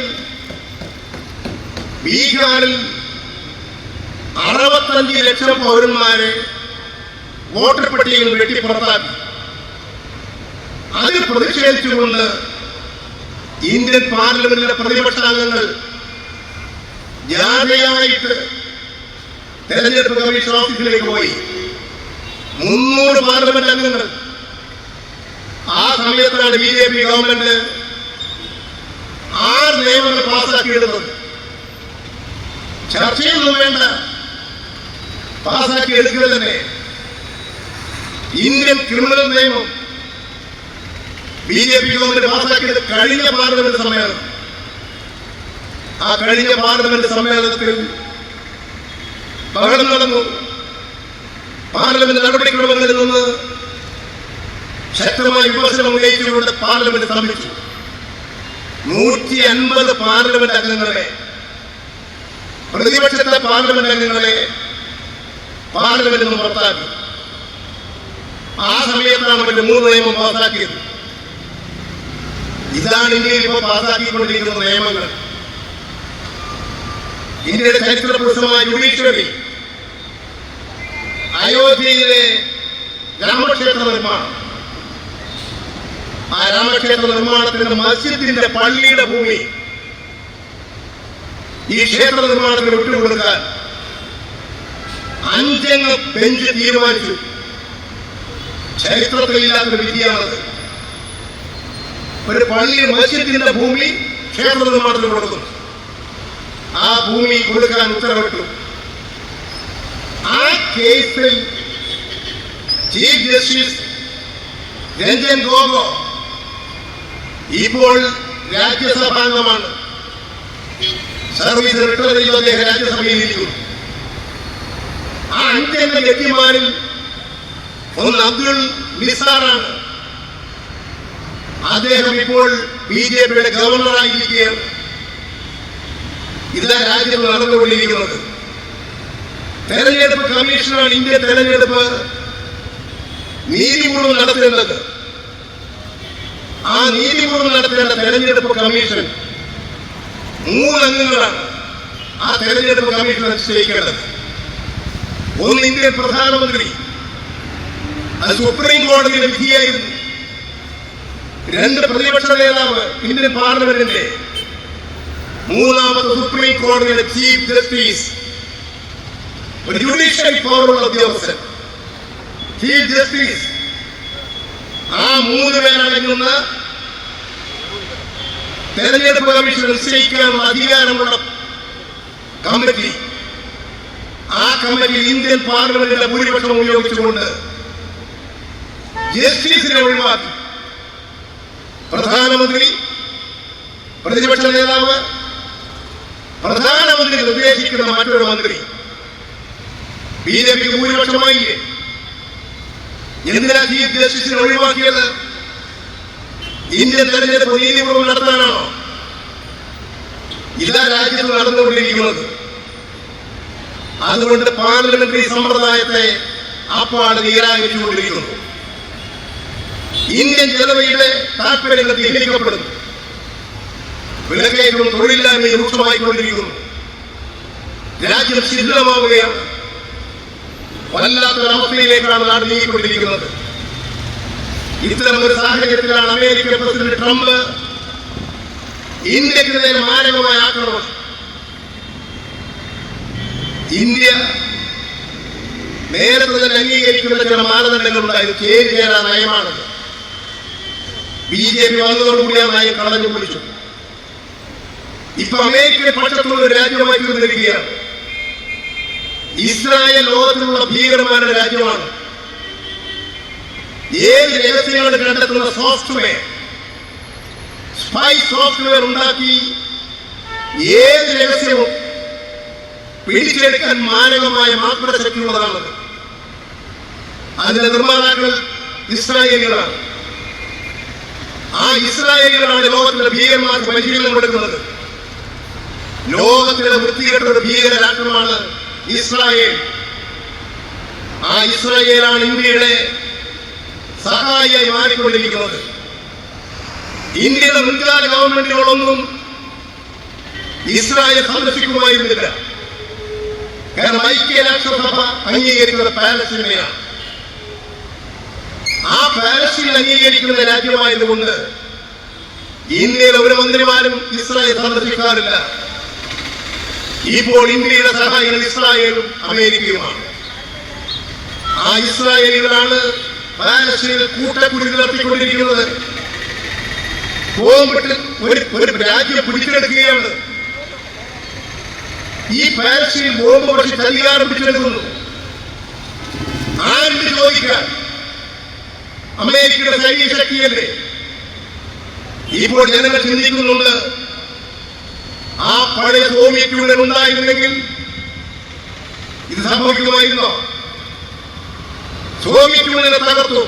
ബീഹാറിൽ 65 ലക്ഷം പൗരന്മാരെ വോട്ടർ പട്ടികയിൽ വെട്ടി പുറത്താക്കി. അതിൽ പ്രതിഷേധിച്ചുകൊണ്ട് ഇന്ത്യൻ പാർലമെന്റിലെ പ്രതിപക്ഷാംഗങ്ങൾ ജാഥയായിട്ട് തെരഞ്ഞെടുപ്പ് കമ്മീഷൻ ഓഫീസിലേക്ക് പോയി. 300 പാർലമെന്റ് അംഗങ്ങൾ. ആ സമയത്താണ് BJP ഗവൺമെന്റ് 6 നിയമങ്ങൾ പാസാക്കിയെടുത്തത്. ചർച്ചയൊന്നും വേണ്ട, പാസാക്കി എടുക്കുക തന്നെ. ഇന്ത്യൻ ക്രിമിനൽ നിയമം BJP ഗവൺമെന്റ് പാസാക്കിയത് കഴിഞ്ഞ പാർലമെന്റ് സമ്മേളനം. ആ കഴിഞ്ഞ പാർലമെന്റ് സമ്മേളനത്തിൽ ബഹളം നടന്നു. പാർലമെന്റ് നടപടിക്രമങ്ങളിൽ നിന്ന് ശക്തമായ വിമർശനം ഉന്നയിച്ചുകൊണ്ട് പാർലമെന്റ് സ്തംഭിച്ചു. 150 പാർലമെന്റ് അംഗങ്ങളെ, പ്രതിപക്ഷത്തെ പാർലമെന്റ് അംഗങ്ങളെ പാർലമെന്റിൽ നിന്ന് പുറത്താക്കി. ആ സമയത്താണ് മറ്റ് 3 നിയമം പാസാക്കിയത്. ഇതാണ് ഇന്ത്യയിൽ ഇപ്പോൾ പാസാക്കിക്കൊണ്ടിരിക്കുന്ന നിയമങ്ങൾ. ഇന്ത്യയുടെ ചരിത്രപ്രസിദ്ധമായ ജുഡീഷ്യറി, അയോധ്യയിലെ രാമക്ഷേത്ര നിർമ്മാണം, ആ രാമക്ഷേത്ര നിർമ്മാണത്തിന്റെ മസ്ജിദിന്റെ പള്ളിയുടെ ഭൂമി ഈ ക്ഷേത്ര നിർമ്മാണത്തിന് വിട്ടുകൊടുക്കാൻ 5 അംഗ ബെഞ്ച് തീരുമാനിച്ചു. ചരിത്രത്തിലില്ലാത്തൊരു വിധിയാണത്. ഒരു പള്ളി മസ്ജിദിന്റെ ഭൂമി ക്ഷേത്ര നിർമ്മാണത്തിന് കൊടുക്കും. ആ ഭൂമി കൊടുക്കാൻ ഉത്തരവിട്ടു. ആ കേസിൽ ചീഫ് ജസ്റ്റിസ് രഞ്ജൻ ഗൊഗോയ് ഇപ്പോൾ രാജ്യസഭാംഗമാണ്. സർവീസ് റിട്ടയർ ചെയ്തു അദ്ദേഹം രാജ്യസഭയിൽ ഇരിക്കുന്നു. ആ 5 അംഗ ജഡ്ജിമാരിൽ ഒന്ന് അബ്ദുൾ നിസാറാണ്. അദ്ദേഹം ഇപ്പോൾ BJPയുടെ ഗവർണറായിരിക്കുകയാണ്. ഇതാ രാജ്യത്ത് നടന്നുകൊണ്ടിരിക്കുന്നത്. തെരഞ്ഞെടുപ്പ് കമ്മീഷനാണ് ഇന്ത്യ തെരഞ്ഞെടുപ്പ് നീതിപൂർവ്വം നടത്തേണ്ടത്. ആ നീതിപൂർവ്വം നടത്തേണ്ട തെരഞ്ഞെടുപ്പ് കമ്മീഷൻ 3 അംഗങ്ങളാണ് ആ തെരഞ്ഞെടുപ്പ് കമ്മീഷൻ നിശ്ചയിക്കേണ്ടത്. ഒന്ന് ഇന്ത്യൻ പ്രധാനമന്ത്രി, അത് സുപ്രീം കോടതിയുടെ വിധിയായിരുന്നു. 2 പ്രതിപക്ഷ നേതാവ് ഇന്ത്യൻ പാർലമെന്റിന്റെ, 3ാമത് സുപ്രീം കോടതിയുടെ ചീഫ് ജസ്റ്റിസ്, ഒരു ജുഡീഷ്യറി പവറുള്ള ഉദ്യോഗസ്ഥൻ ചീഫ് ജസ്റ്റിസ്. ആ 3 പേരടങ്ങുന്ന തെരഞ്ഞെടുപ്പ് കമ്മീഷൻ നിശ്ചയിക്കാനുള്ള അധികാരമുള്ള കമ്മിറ്റി. ആ കമ്മിറ്റി ഇന്ത്യൻ പാർലമെന്റിന്റെ ഭൂരിപക്ഷം ഉപയോഗിച്ചുകൊണ്ട് ജസ്റ്റിസിനെ ഒഴിവാക്കി. പ്രധാനമന്ത്രി, പ്രതിപക്ഷ നേതാവ്, പ്രധാനമന്ത്രി നിർദ്ദേശിക്കുന്ന മറ്റൊരു മന്ത്രി. BJPക്ക് ഭൂരിപക്ഷമായില്ലേ? എന്തിനാ ചീഫ് ജസ്റ്റിസിനെ ഒഴിവാക്കിയത്? ഇന്ത്യൻ തെരഞ്ഞെടുപ്പ് നീതിപൂർവ്വം നടത്താനാണോ? ഇതാ രാജ്യത്ത് നടന്നുകൊണ്ടിരിക്കുന്നത്. അതുകൊണ്ട് പാർലമെന്ററി സമ്പ്രദായത്തെ അപ്പാട് നിരാകരിച്ചുകൊണ്ടിരിക്കുന്നു. ഇന്ത്യൻ ജനതയുടെ താൽപര്യങ്ങൾ ധിക്കരിക്കപ്പെടുന്നു. വിലക്കയറ്റവും തൊഴിലില്ലായ്മയും രൂക്ഷമായിക്കൊണ്ടിരിക്കുന്നു. രാജ്യം ശിഥിലമാവുകയാണ്. വല്ലാത്തൊരവസ്ഥയിലേക്കാണ് നാട് നീങ്ങിക്കൊണ്ടിരിക്കുന്നത്. ഇത്തരം ഒരു സാഹചര്യത്തിലാണ് അമേരിക്കൻ പ്രസിഡന്റ് ട്രംപ് ഇന്ത്യക്കെതിരെ മാരകമായ ആക്രമണം. ഇന്ത്യ നേരത്തെ തന്നെ അംഗീകരിക്കുന്ന ചില മാനദണ്ഡങ്ങളുണ്ടായിരുന്നു. ചേരിചേരാ നയമാണത്. BJP വന്നതോടുകൂടി ആ നയം കളഞ്ഞു പിടിച്ചു. ഇപ്പൊ അമേരിക്കൻ പക്ഷത്തുള്ള ഒരു രാജ്യമായി തീർന്നിരിക്കുകയാണ്. ഇസ്രായേൽ ലോകത്തിലുള്ള ഭീകരന്മാരുടെ രാജ്യമാണ്. ഏത് രഹസ്യങ്ങൾ കണ്ടെത്തുന്ന സോഫ്റ്റ്വെയർ സ്പൈ സോഫ്റ്റ്വെയർ ഉണ്ടാക്കി ഏത് രഹസ്യവും പിടിച്ചെടുക്കാൻ മാരകമായ മാത്രശക്തിയുള്ളതാണ്. അതിന്റെ നിർമ്മാതാക്കൾ ഇസ്രായേലികളാണ്. ആ ഇസ്രായേലികളാണ് ലോകത്തിലെ ഭീകരന്മാർക്ക് പരിശീലനം കൊടുക്കുന്നത്. ലോകത്തിലെ വൃത്തികെട്ട ഒരു ഭീകര രാഷ്ട്രമാണ് ഇസ്രായേൽ. ആ ഇസ്രായേലാണ് ഇന്ത്യയുടെ സഹായിയായി മാറിക്കൊണ്ടിരിക്കുന്നത്. ഇന്ത്യയുടെ മുൻകാല ഗവൺമെന്റുകളൊന്നും ഇസ്രായേൽ സന്ദർശിക്കുമായിരുന്നില്ല. കാരണം ഐക്യരാഷ്ട്രസഭ അംഗീകരിക്കുന്നത് പാലസ്തീനെയാണ്. ആ പാലസ്തീൻ അംഗീകരിക്കുന്ന രാജ്യമായതുകൊണ്ട് ഇന്ത്യയിലെ ഒരു മന്ത്രിമാരും ഇസ്രായേൽ സന്ദർശിക്കാറില്ല. ഇപ്പോൾ ഇന്ത്യയുടെ സഹായികൾ ഇസ്രായേലും അമേരിക്കയുമാണ്. ആ ഇസ്രായേലികളാണ് പാലസ്തീനിൽ കൂട്ടക്കുരുതി നടത്തിക്കൊണ്ടിരിക്കുന്നത്. ബോംബിട്ട് ഒരു രാജ്യം പിടിച്ചെടുക്കുകയാണ്. ഈ പാലസ്തീൻ ബോംബ് പക്ഷിച്ച് അധികാരം പിടിച്ചെടുക്കുന്നു. ആരുടെ ചോദിക്കാൻ? അമേരിക്കയുടെ സൈനിക ശക്തിയല്ലേ? ഇപ്പോൾ ജനങ്ങൾ ചിന്തിക്കുന്നുണ്ട്, ആ പഴയ സോവിയറ്റ് യൂണിയൻ ഉണ്ടായിരുന്നെങ്കിൽ ഇത് സംഭവിക്കുമായിരുന്നോ? സോവിയറ്റ് യൂണിയനെ തകർത്തു.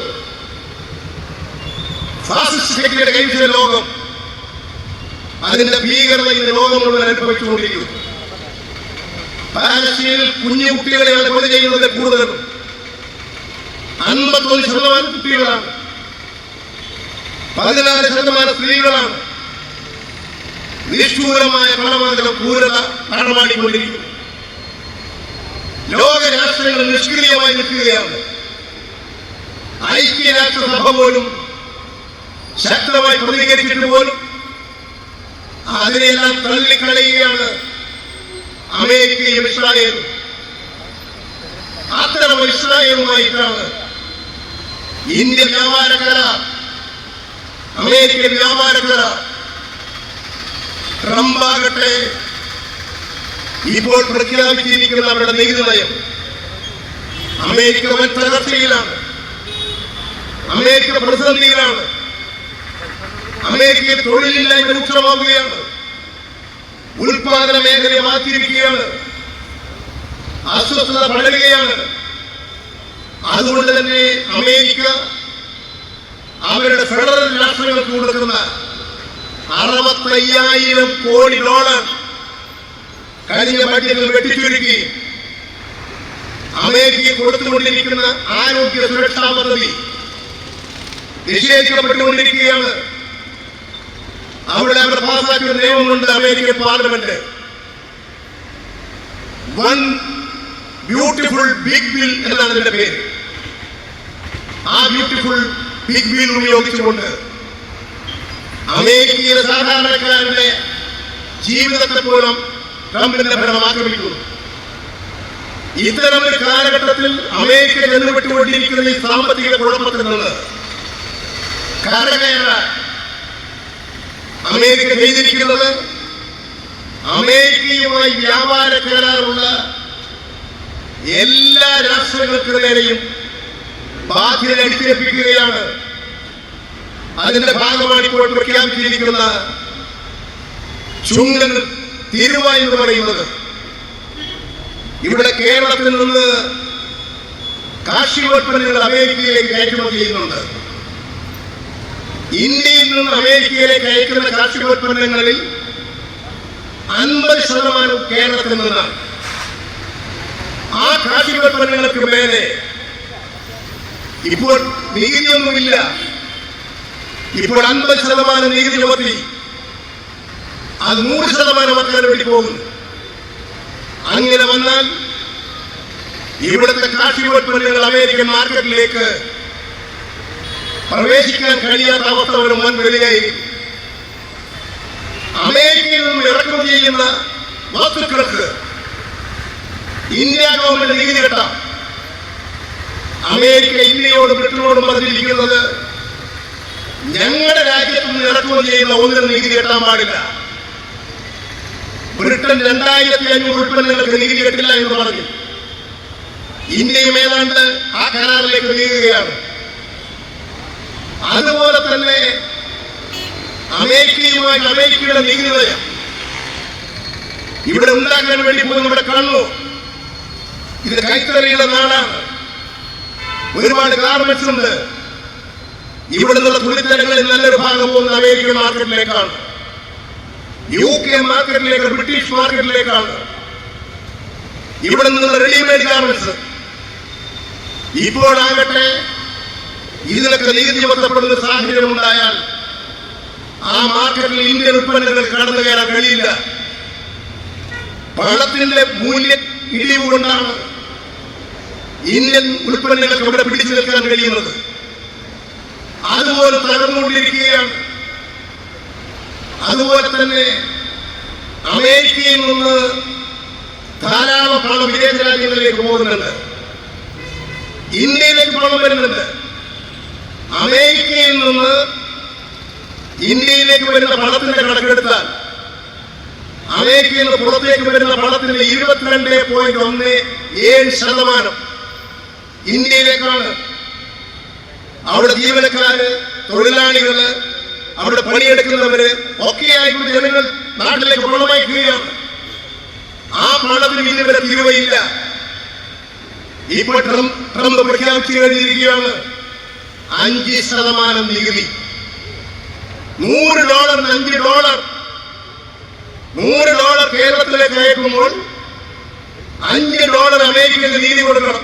ഫാസിസ്റ്റ് ശക്തിയുടെ കൈവശ ലോകം. അതിന്റെ ഭീകരത ഇന്ന് ലോകം മുഴുവൻ അനുഭവിച്ചുകൊണ്ടിരിക്കുന്നു. പാലസ്തീനിൽ കുഞ്ഞു കുട്ടികളെയാണ് കൊല ചെയ്യുന്നത് കൂടുതലും. 51% കുട്ടികളാണ്, 14% സ്ത്രീകളാണ്. നിഷ്ഠൂരമായ കൊലപാതകം ക്രൂരത നടമാടിക്കൊണ്ടിരിക്കുന്നു. ലോക രാഷ്ട്രങ്ങൾ നിഷ്ക്രിയമായി നിൽക്കുകയാണ്. ഐക്യരാഷ്ട്രസഭ പോലും ശക്തമായി പ്രതികരിച്ചിട്ട് പോലും അതിനെല്ലാം തള്ളിക്കളയുകയാണ് അമേരിക്കയും ഇസ്രായേലും. അത്തരം ഇസ്രായേലുമായിട്ടാണ് ഇന്ത്യ വ്യാപാര കരാർ, അമേരിക്കൻ വ്യാപാര കരാർ. ട്രംപാകട്ടെ ഇപ്പോൾ പ്രഖ്യാപിച്ചിരിക്കുന്ന അവരുടെ നികുതി നയം. അമേരിക്ക വൻ തകർച്ചയിലാണ്. അമേരിക്ക പ്രതിസന്ധിയിലാണ്. അമേരിക്കയിൽ തൊഴിലില്ലായ്മ രൂക്ഷമാവുകയാണ്. ഉൽപാദന മേഖലയെ മാറ്റിയിരിക്കുകയാണ്. അസ്വസ്ഥത പടരുകയാണ്. അതുകൊണ്ട് തന്നെ അമേരിക്ക അവരുടെ ഫെഡറൽ രാഷ്ട്രങ്ങൾക്ക് കൊടുക്കുന്ന $65,000 കോടി കഴിഞ്ഞ ബഡ്ജറ്റിൽ വെട്ടിച്ചുരുക്കി. അമേരിക്ക കൊടുത്തുകൊണ്ടിരിക്കുന്ന ആരോഗ്യ സുരക്ഷാ പദ്ധതി നിഷേധിക്കപ്പെട്ടുകൊണ്ടിരിക്കുകയാണ്. അവിടെ അവർ പാസാക്കിയ നിയമമുണ്ട്. American parliament one beautiful big bill എന്നാണ് ഇതിന്റെ പേര്. ആ ബ്യൂട്ടിഫുൾ ബിഗ് ബിൽ ഉപയോഗിച്ചുകൊണ്ട് അമേരിക്കയിലെ സാധാരണക്കാരുടെ ജീവിതത്തെ പോലും ട്രംപിന്റെ ഭരണം ആക്രമിക്കുന്നു. ഇത്തരമൊരു കാലഘട്ടത്തിൽ അമേരിക്ക ചെന്നുവിട്ടുകൊണ്ടിരിക്കുന്ന ഈ സാമ്പത്തിക കുഴപ്പത്തിൽ നിന്ന് കരകയറാൻ അമേരിക്ക ചെയ്തിരിക്കുന്നത് അമേരിക്കയുമായി വ്യാപാര കരാറുള്ള എല്ലാ രാഷ്ട്രങ്ങൾക്ക് നേരെയും ബാധ്യത അടിച്ചേൽപ്പിക്കുകയാണ്. അതിന്റെ ഭാഗമാണ് ഇപ്പോൾ പ്രഖ്യാപിച്ചിരിക്കുന്ന ചുങ്കൻ തീരുവ എന്ന് പറയുന്നത്. ഇവിടെ കേരളത്തിൽ നിന്ന് കാർഷികോൽപ്പന്നങ്ങൾ അമേരിക്കയിലേക്ക് കയറ്റുമതി ചെയ്യുന്നുണ്ട്. ഇന്ത്യയിൽ നിന്ന് അമേരിക്കയിലേക്ക് അയക്കുന്ന കാർഷികോൽപ്പന്നങ്ങളിൽ 50% കേരളത്തിൽ നിന്നാണ്. ആ കാർഷികോൽപ്പന്നങ്ങൾക്ക് മേലെ ഇപ്പോൾ നികുതിയൊന്നുമില്ല. ഇപ്പോൾ 50% നികുതി ചുമത്തി അത് 100% ആക്കാൻ വേണ്ടി പോകുന്നു. അങ്ങനെ വന്നാൽ ഇവിടുത്തെ കാർഷികോൽപ്പന്നങ്ങൾ അമേരിക്കൻ മാർക്കറ്റിലേക്ക് പ്രവേശിക്കാൻ കഴിയാത്ത അവസ്ഥ ഒരു വൻ വരികയായിരിക്കും. അമേരിക്കയിൽ നിന്നും ഇറക്കുമതി ചെയ്യുന്ന വസ്തുക്കൾക്ക് ഇന്ത്യ ഗവൺമെന്റ് നികുതി കെട്ടാം. അമേരിക്ക ഇന്ത്യയോടും ബ്രിട്ടനോടും പറഞ്ഞിരിക്കുന്നത് ഞങ്ങളുടെ രാജ്യത്ത് നിന്ന് ഇറക്കുമതി ചെയ്യുന്ന ഒന്നിനും നികുതി കെട്ടാൻ പാടില്ല. ബ്രിട്ടൻ 2500 ഉൽപ്പന്നങ്ങൾക്ക് നികുതി കെട്ടില്ല എന്ന് പറഞ്ഞു. ഇന്ത്യയും ഏതാണ്ട് ആ കരാറിലേക്ക് നീങ്ങുകയാണ്. അതുപോലെ തന്നെ അമേരിക്കയുമായിട്ട് അമേരിക്കയുടെ നികുതി നയം ഇവിടെ ഉണ്ടാക്കാൻ വേണ്ടി പോയി നമ്മുടെ കണ്ണു. ഇത് കൈത്തറിയുടെ നാടാണ്. ഒരുപാട് ഗാർമെന്റ്സ് ഉണ്ട്. ഇവിടെ നിന്നുള്ള തുണിത്തരങ്ങളിൽ നല്ലൊരു ഭാഗം പോകുന്നത് അമേരിക്കൻ മാർക്കറ്റിലേക്കാണ്, UK മാർക്കറ്റിലേക്ക്, ബ്രിട്ടീഷ് മാർക്കറ്റിലേക്കാണ്. ഇവിടെ നിന്നുള്ള റെഡിമെയ്ഡ് ഗാർമെന്റ്സ്. ഇപ്പോഴാകട്ടെ ഇതിനൊക്കെ നികുതി ചുമത്തപ്പെടുന്ന സാഹചര്യം ഉണ്ടായാൽ ആ മാർക്കറ്റിൽ ഇന്ത്യൻ ഉൽപ്പന്നങ്ങൾ കടന്നു കയറാൻ കഴിയില്ല. പണത്തിന്റെ മൂല്യ ഇടിവ് കൊണ്ടാണ് ഇന്ത്യൻ ഉൽപ്പന്നങ്ങൾക്ക് ഇവിടെ പിടിച്ചു നിൽക്കാൻ കഴിയുന്നത്. അതുപോലെ തകർന്നുകൊണ്ടിരിക്കുകയാണ്. അതുപോലെ തന്നെ അമേരിക്കയിൽ നിന്ന് ധാരാളം പണം വിദേശ രാജ്യങ്ങളിലേക്ക് പോകുന്നുണ്ട്, ഇന്ത്യയിലേക്ക് പണം വരുന്നുണ്ട്. അമേരിക്കയിൽ നിന്ന് ഇന്ത്യയിലേക്ക് വരുന്ന പണത്തിന്റെ കണക്കെടുത്താൽ അമേരിക്കയിൽ നിന്ന് പുറത്തേക്ക് വരുന്ന പണത്തിന്റെ 22.17% ഇന്ത്യയിലേക്കാണ്. അവിടെ ജീവനക്കാര്, തൊഴിലാളികള്, അവിടെ പണിയെടുക്കുന്നവര് ഒക്കെയായിട്ടുള്ള ജനങ്ങൾ നാട്ടിലേക്ക് പണമയക്കുകയാണ്. ആ പണത്തിന് ഇതുവരെ തീരുവയില്ല. ഇപ്പോൾ ട്രംപ് പ്രഖ്യാപിച്ചു കഴിഞ്ഞിരിക്കുകയാണ് $5 നികുതി. $100 $5 കേരളത്തിലേക്ക് അയക്കുമ്പോൾ $5 അമേരിക്കക്ക് നീതി കൊടുക്കണം.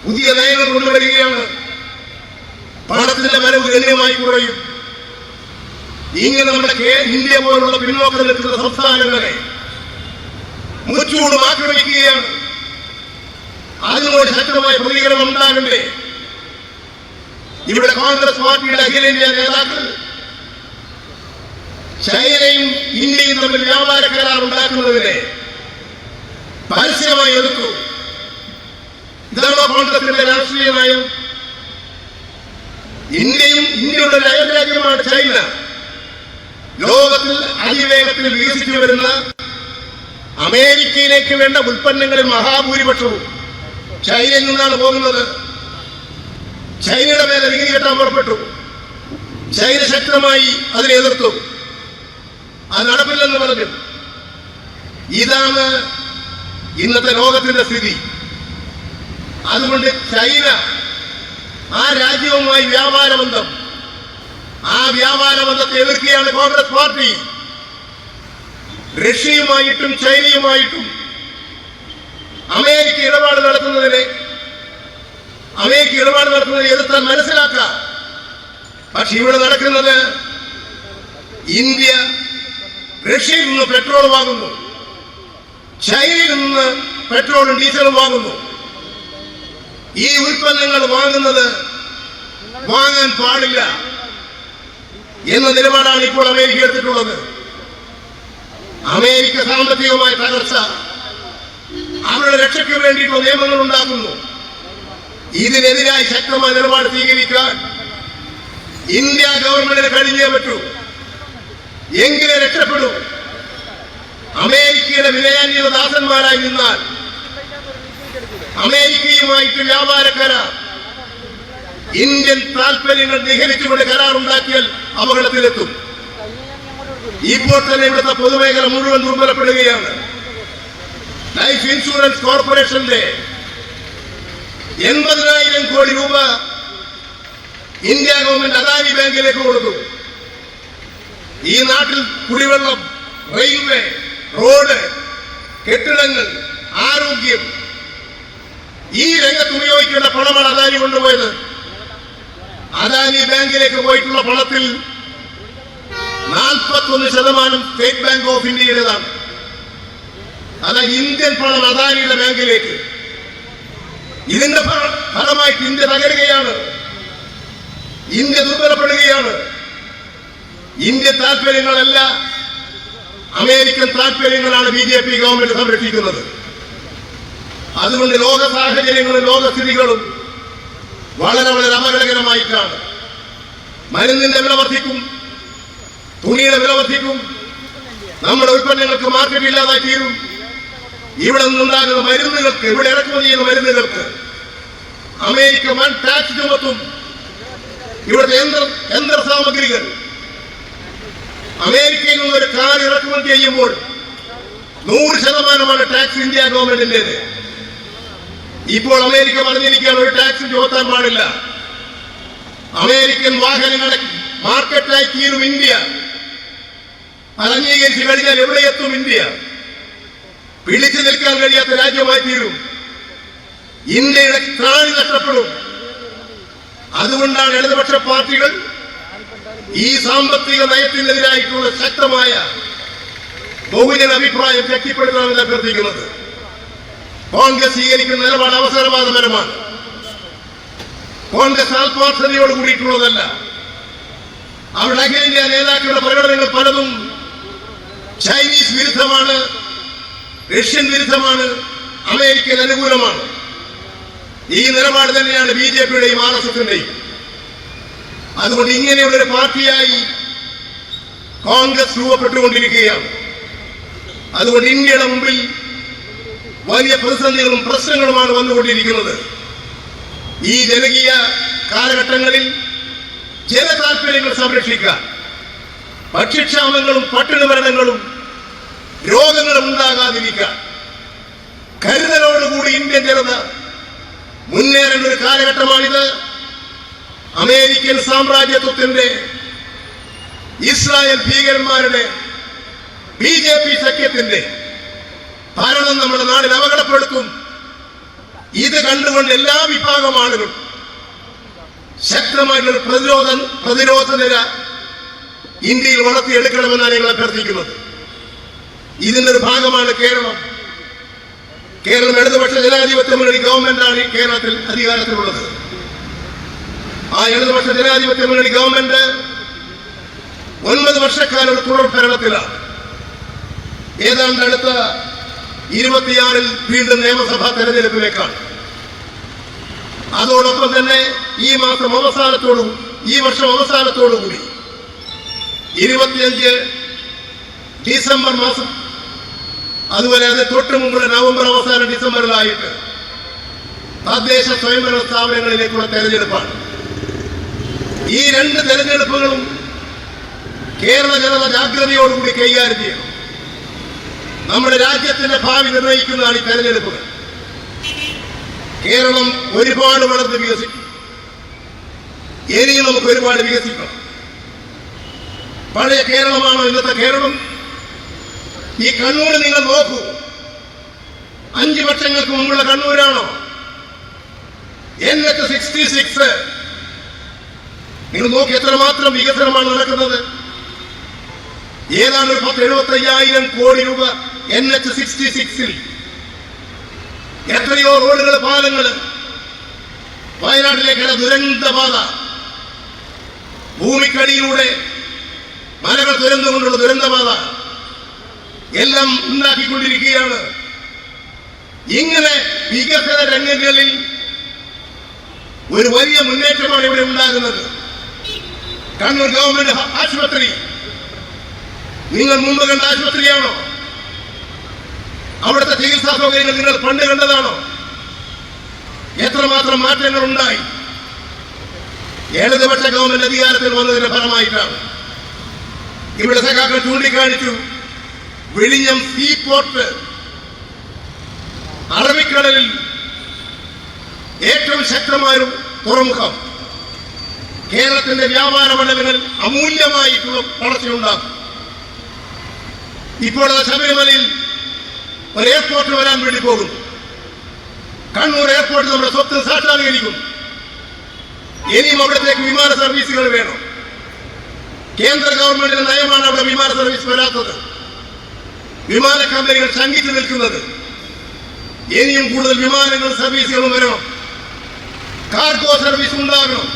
പുതിയ നയങ്ങൾ കൊണ്ടുവരികയാണ്. പണത്തിന്റെ വരവ് ഗണ്യമായി കുറയും. ഇങ്ങനെ നമ്മുടെ ഇന്ത്യ പോലുള്ള പിന്നോക്കം നിൽക്കുന്ന സംസ്ഥാനങ്ങളെ മുച്ചൂടും ആക്രമിക്കുകയാണ്. അതിനോട് ശക്തമായ പ്രതികരണം ഉണ്ടാകണ്ടേ? ഇവിടെ കോൺഗ്രസ് പാർട്ടിയുടെ അഖിലേന്ത്യാ നേതാക്കൾ ചൈനയും ഇന്ത്യയും തമ്മിൽ വ്യാപാര കരാർ ഉണ്ടാക്കുന്നതിനെ പരസ്യമായി എതിർത്തു. ഇതാണോ കോൺഗ്രസിന്റെ രാഷ്ട്രീയ നയം? ഇന്ത്യയുടെ അയൽരാജ്യമാണ് ചൈന. ലോകത്തിൽ അതിവേഗത്തിൽ വികസിച്ചു വരുന്ന അമേരിക്കയിലേക്ക് വേണ്ട ഉൽപ്പന്നങ്ങളിൽ മഹാഭൂരിപക്ഷവും ചൈനയിൽ നിന്നാണ് പോകുന്നത്. ചൈനയുടെ മേലെ നികുതി കെട്ടാൻ പുറപ്പെട്ടു. ചൈന ശക്തമായി അതിനെ എതിർത്തു. അത് നടപ്പില്ലെന്ന് പറഞ്ഞു. ഇതാണ് ഇന്നത്തെ ലോകത്തിന്റെ സ്ഥിതി. അതുകൊണ്ട് ചൈന ആ രാജ്യവുമായി വ്യാപാര ബന്ധം, ആ വ്യാപാര ബന്ധത്തെ എതിർക്കുകയാണ് കോൺഗ്രസ് പാർട്ടി. റഷ്യയുമായിട്ടും ചൈനയുമായിട്ടും അമേരിക്ക ഇടപാട് നടത്തുന്നതിനെ എതിർത്താൻ മനസ്സിലാക്കാം. പക്ഷെ ഇവിടെ നടക്കുന്നത് ഇന്ത്യ റഷ്യയിൽ നിന്ന് പെട്രോൾ വാങ്ങുന്നു, ചൈനയിൽ നിന്ന് പെട്രോളും ഡീസലും വാങ്ങുന്നു. ഈ ഉൽപ്പന്നങ്ങൾ വാങ്ങാൻ പാടില്ല എന്ന നിലപാടാണ് ഇപ്പോൾ അമേരിക്ക എടുത്തിട്ടുള്ളത്. അമേരിക്ക സാമ്പത്തികമായ തകർച്ച, അവരുടെ രക്ഷയ്ക്ക് വേണ്ടിയിട്ടുള്ള നിയമങ്ങൾ ഉണ്ടാക്കുന്നു. ഇതിനെതിരായി ശക്തമായ നിലപാട് സ്വീകരിക്കാൻ ഇന്ത്യ ഗവൺമെന്റിന് കഴിഞ്ഞേ പറ്റൂ. എങ്കിലേ രക്ഷപ്പെടൂ. അമേരിക്കയുടെ വിനയാന്യത ദാസന്മാരായി നിന്നാൽ അമേരിക്കയുമായിട്ട് വ്യാപാര കരാർ, ഇന്ത്യൻ താൽപര്യങ്ങൾ നിഹരിച്ചുകൊണ്ട് കരാറുണ്ടാക്കിയാൽ അപകടത്തിലെത്തും. ഇപ്പോൾ തന്നെ ഇവിടുത്തെ പൊതുമേഖല മുഴുവൻ ദുർബലപ്പെടുകയാണ്. ലൈഫ് ഇൻഷുറൻസ് കോർപ്പറേഷന്റെ 80,000 കോടി രൂപ ഇന്ത്യ ഗവൺമെന്റ് അദാനി ബാങ്കിലേക്ക് കൊടുത്തു. ഈ നാട്ടിൽ കുടിവെള്ളം, റെയിൽവേ, റോഡ്, കെട്ടിടങ്ങൾ, ആരോഗ്യം, ഈ രംഗത്ത് ഉപയോഗിക്കേണ്ട പണമാണ് അദാനി കൊണ്ടുപോയത്. അദാനി ബാങ്കിലേക്ക് പോയിട്ടുള്ള പണത്തിൽ 41% സ്റ്റേറ്റ് ബാങ്ക് ഓഫ് ഇന്ത്യയുടേതാണ്. അതായത് ഇന്ത്യൻ പണം അദാനിയുടെ ബാങ്കിലേക്ക്. ഇതിന്റെ ഫലമായിട്ട് ഇന്ത്യ തകരുകയാണ്, ഇന്ത്യ ദുർബലപ്പെടുകയാണ്. ഇന്ത്യൻ താല്പര്യങ്ങളല്ല, അമേരിക്കൻ താല്പര്യങ്ങളാണ് BJP ഗവൺമെന്റ് സംരക്ഷിക്കുന്നത്. അതുകൊണ്ട് ലോക സാഹചര്യങ്ങളും ലോകസ്ഥിതികളും വളരെ വളരെ അപകടകരമായിട്ടാണ്. മരുന്നിന്റെ വില വർദ്ധിക്കും, തുണിയുടെ വില വർദ്ധിക്കും, നമ്മുടെ ഉൽപ്പന്നങ്ങൾക്ക് മാർക്കറ്റ് ഇല്ലാതായി തീരും. ഇവിടെ നിന്നുണ്ടാകുന്ന മരുന്നുകൾക്ക്, ഇവിടെ ഇറക്കുമതി ചെയ്യുന്ന മരുന്നുകൾക്ക് അമേരിക്ക വൻ ടാക്സ് ചുമത്തും. ഇവിടുത്തെ യന്ത്ര സാമഗ്രികൾ അമേരിക്കയിൽ നിന്ന് ഒരു കാർ ഇറക്കുമതി ചെയ്യുമ്പോൾ 100% ടാക്സ് ഇന്ത്യ ഗവൺമെന്റിന്റേത്. ഇപ്പോൾ അമേരിക്ക പറഞ്ഞിരിക്കാൻ ഒരു ടാക്സ് ചുമത്താൻ പാടില്ല. അമേരിക്കൻ വാഹനങ്ങളെ മാർക്കറ്റായി തീരും ഇന്ത്യ. അത് അംഗീകരിച്ചു കഴിഞ്ഞാൽ എവിടെ എത്തും ഇന്ത്യ? പിടിച്ചു നിൽക്കാൻ കഴിയാത്ത രാജ്യമായി തീരും. ഇന്ത്യയുടെ ത്രാണി നഷ്ടപ്പെടും. അതുകൊണ്ടാണ് ഇടതുപക്ഷ പാർട്ടികൾ ഈ സാമ്പത്തിക നയത്തിനെതിരായിട്ടുള്ള ശക്തമായ ബഹുജന അഭിപ്രായം ശക്തിപ്പെടുത്തണമെന്ന് അഭ്യർത്ഥിക്കുന്നത്. കോൺഗ്രസ് സ്വീകരിക്കുന്ന നിലപാട് അവസരവാദപരമാണ്. കോൺഗ്രസ് ആത്മാർത്ഥതയോട് കൂടിയിട്ടുള്ളതല്ല. അവരുടെ അഖിലേന്ത്യാ നേതാക്കളുടെ പ്രകടനങ്ങൾ പലതും ചൈനീസ് വിരുദ്ധമാണ്, റഷ്യൻ വിരുദ്ധമാണ്, അമേരിക്കൻ അനുകൂലമാണ്. ഈ നിലപാട് തന്നെയാണ് BJPയുടെയും RSSന്റെയും. അതുകൊണ്ട് ഇങ്ങനെയുള്ള ഒരു പാർട്ടിയായി കോൺഗ്രസ് രൂപപ്പെട്ടുകൊണ്ടിരിക്കുകയാണ്. അതുകൊണ്ട് ഇന്ത്യയുടെ മുമ്പിൽ വലിയ പ്രതിസന്ധികളും പ്രശ്നങ്ങളുമാണ് വന്നുകൊണ്ടിരിക്കുന്നത്. ഈ ജനകീയ കാലഘട്ടങ്ങളിൽ ജനതാൽപര്യങ്ങൾ സംരക്ഷിക്കാൻ ഭക്ഷ്യക്ഷാമങ്ങളും പട്ടിണി മരണങ്ങളും രോഗങ്ങളും ഉണ്ടാകാതിരിക്കാൻ കരുതലോടുകൂടി ഇന്ത്യൻ ജനത മുന്നേറേണ്ട ഒരു കാലഘട്ടമാണിത്. അമേരിക്കൻ സാമ്രാജ്യത്വത്തിന്റെ, ഇസ്രായേൽ ഭീകരന്മാരുടെ, BJP സഖ്യത്തിന്റെ ഭരണം നമ്മുടെ നാടിൽ അപകടപ്പെടുത്തും. ഇത് കണ്ടുകൊണ്ട് എല്ലാ വിഭാഗം ആളുകളും ശക്തമായിട്ടുള്ള പ്രതിരോധ നില ഇന്ത്യയിൽ വളർത്തിയെടുക്കണമെന്നാണ് ഞങ്ങൾ അഭ്യർത്ഥിക്കുന്നത്. ഇതിന്റെ ഒരു ഭാഗമാണ് കേരളം. കേരളം ഇടതുപക്ഷ ജനാധിപത്യ മുന്നണി ഗവൺമെന്റാണ് കേരളത്തിൽ അധികാരത്തിലുള്ളത്. ആ ഇടതുപക്ഷ ജനാധിപത്യ മുന്നണി ഗവൺമെന്റ് 9 വർഷക്കാലം തുടർ ഭരണത്തിലാണ്. ഏതാണ്ട് അടുത്ത 26-ൽ വീണ്ടും നിയമസഭാ തെരഞ്ഞെടുപ്പിലേക്കാണ്. അതോടൊപ്പം തന്നെ ഈ വർഷം അവസാനത്തോടുകൂടി 25 ഡിസംബർ മാസം, അതുപോലെ അത് തൊട്ട് മുമ്പ് നവംബർ അവസാനം ഡിസംബറിലായിട്ട് തദ്ദേശ സ്വയംഭരണ സ്ഥാപനങ്ങളിലേക്കുള്ള തെരഞ്ഞെടുപ്പാണ്. ഈ 2 തെരഞ്ഞെടുപ്പുകളും കേരള ജനത ജാഗ്രതയോടുകൂടി കൈകാര്യം ചെയ്യണം. നമ്മുടെ രാജ്യത്തിന്റെ ഭാവി നിർണ്ണയിക്കുന്നതാണ് ഈ തെരഞ്ഞെടുപ്പുകൾ. കേരളം ഒരുപാട് വളർന്ന് വികസിക്കും. ഇനിയും നമുക്ക് ഒരുപാട് വികസിക്കണം. പഴയ കേരളമാണോ ഇന്നത്തെ കേരളം? ഈ കണ്ണൂർ നിങ്ങൾ നോക്കൂ. 5 വർഷങ്ങൾക്ക് മുമ്പുള്ള കണ്ണൂരാണോ? NH-66 നിങ്ങൾ നോക്കി എത്രമാത്രം വികസനമാണ് നടക്കുന്നത്. ഏതാണ്ട് 75,000 കോടി രൂപ NH-66-ൽ. എത്രയോ റോഡുകൾ, പാലങ്ങൾ, വയനാട്ടിലേക്കുള്ള ദുരന്തപാത, ഭൂമിക്കടിയിലൂടെ മലകൾ തുരന്നുകൊണ്ടുള്ള ദുരന്തപാത എല്ലാം ഉണ്ടാക്കിക്കൊണ്ടിരിക്കുകയാണ്. ഇങ്ങനെ വികസന രംഗങ്ങളിൽ ഒരു വലിയ മുന്നേറ്റമാണ് ഇവിടെ ഉണ്ടാകുന്നത്. കണ്ണൂർ ഗവൺമെന്റ് ആശുപത്രി നിങ്ങൾ മുമ്പ് കണ്ട ആശുപത്രിയാണോ? അവിടുത്തെ ചികിത്സാ സൗകര്യങ്ങൾ നിങ്ങൾ പണ്ട് കണ്ടതാണോ? എത്രമാത്രം മാറ്റങ്ങൾ ഉണ്ടായി. ഇടതുപക്ഷ ഗവൺമെന്റ് അധികാരത്തിൽ വന്നതിന്റെ ഫലമായിട്ടാണ്. ഇവിടെ സഖാക്കൾ ചൂണ്ടിക്കാണിച്ചു, വിഴിഞ്ഞം സീപോർട്ട്, അറബിക്കടലിൽ ഏറ്റവും ശക്തമായൊരു തുറമുഖം കേരളത്തിന്റെ വ്യാപാര മണ്ഡലങ്ങൾ അമൂല്യമായിട്ടുള്ള വളർച്ചയുണ്ടാക്കും. ഇപ്പോൾ ശബരിമലയിൽ ഒരു എയർപോർട്ട് വരാൻ വേണ്ടി പോകുന്നു. കണ്ണൂർ എയർപോർട്ട് നമ്മുടെ സ്വത്ത് സാക്ഷാത്കരിക്കും. ഇനിയും അവിടത്തേക്ക് വിമാന സർവീസുകൾ വേണം. കേന്ദ്ര ഗവൺമെന്റിന്റെ നയമാണ് അവിടെ വിമാന സർവീസ് വരാത്തത്. വിമാന കമ്പനികൾ ശങ്കിച്ചു നിൽക്കുന്നത്. ഇനിയും കൂടുതൽ വിമാനങ്ങളും സർവീസുകളും വരണം. കാർഗോ സർവീസ് ഉണ്ടാകണം.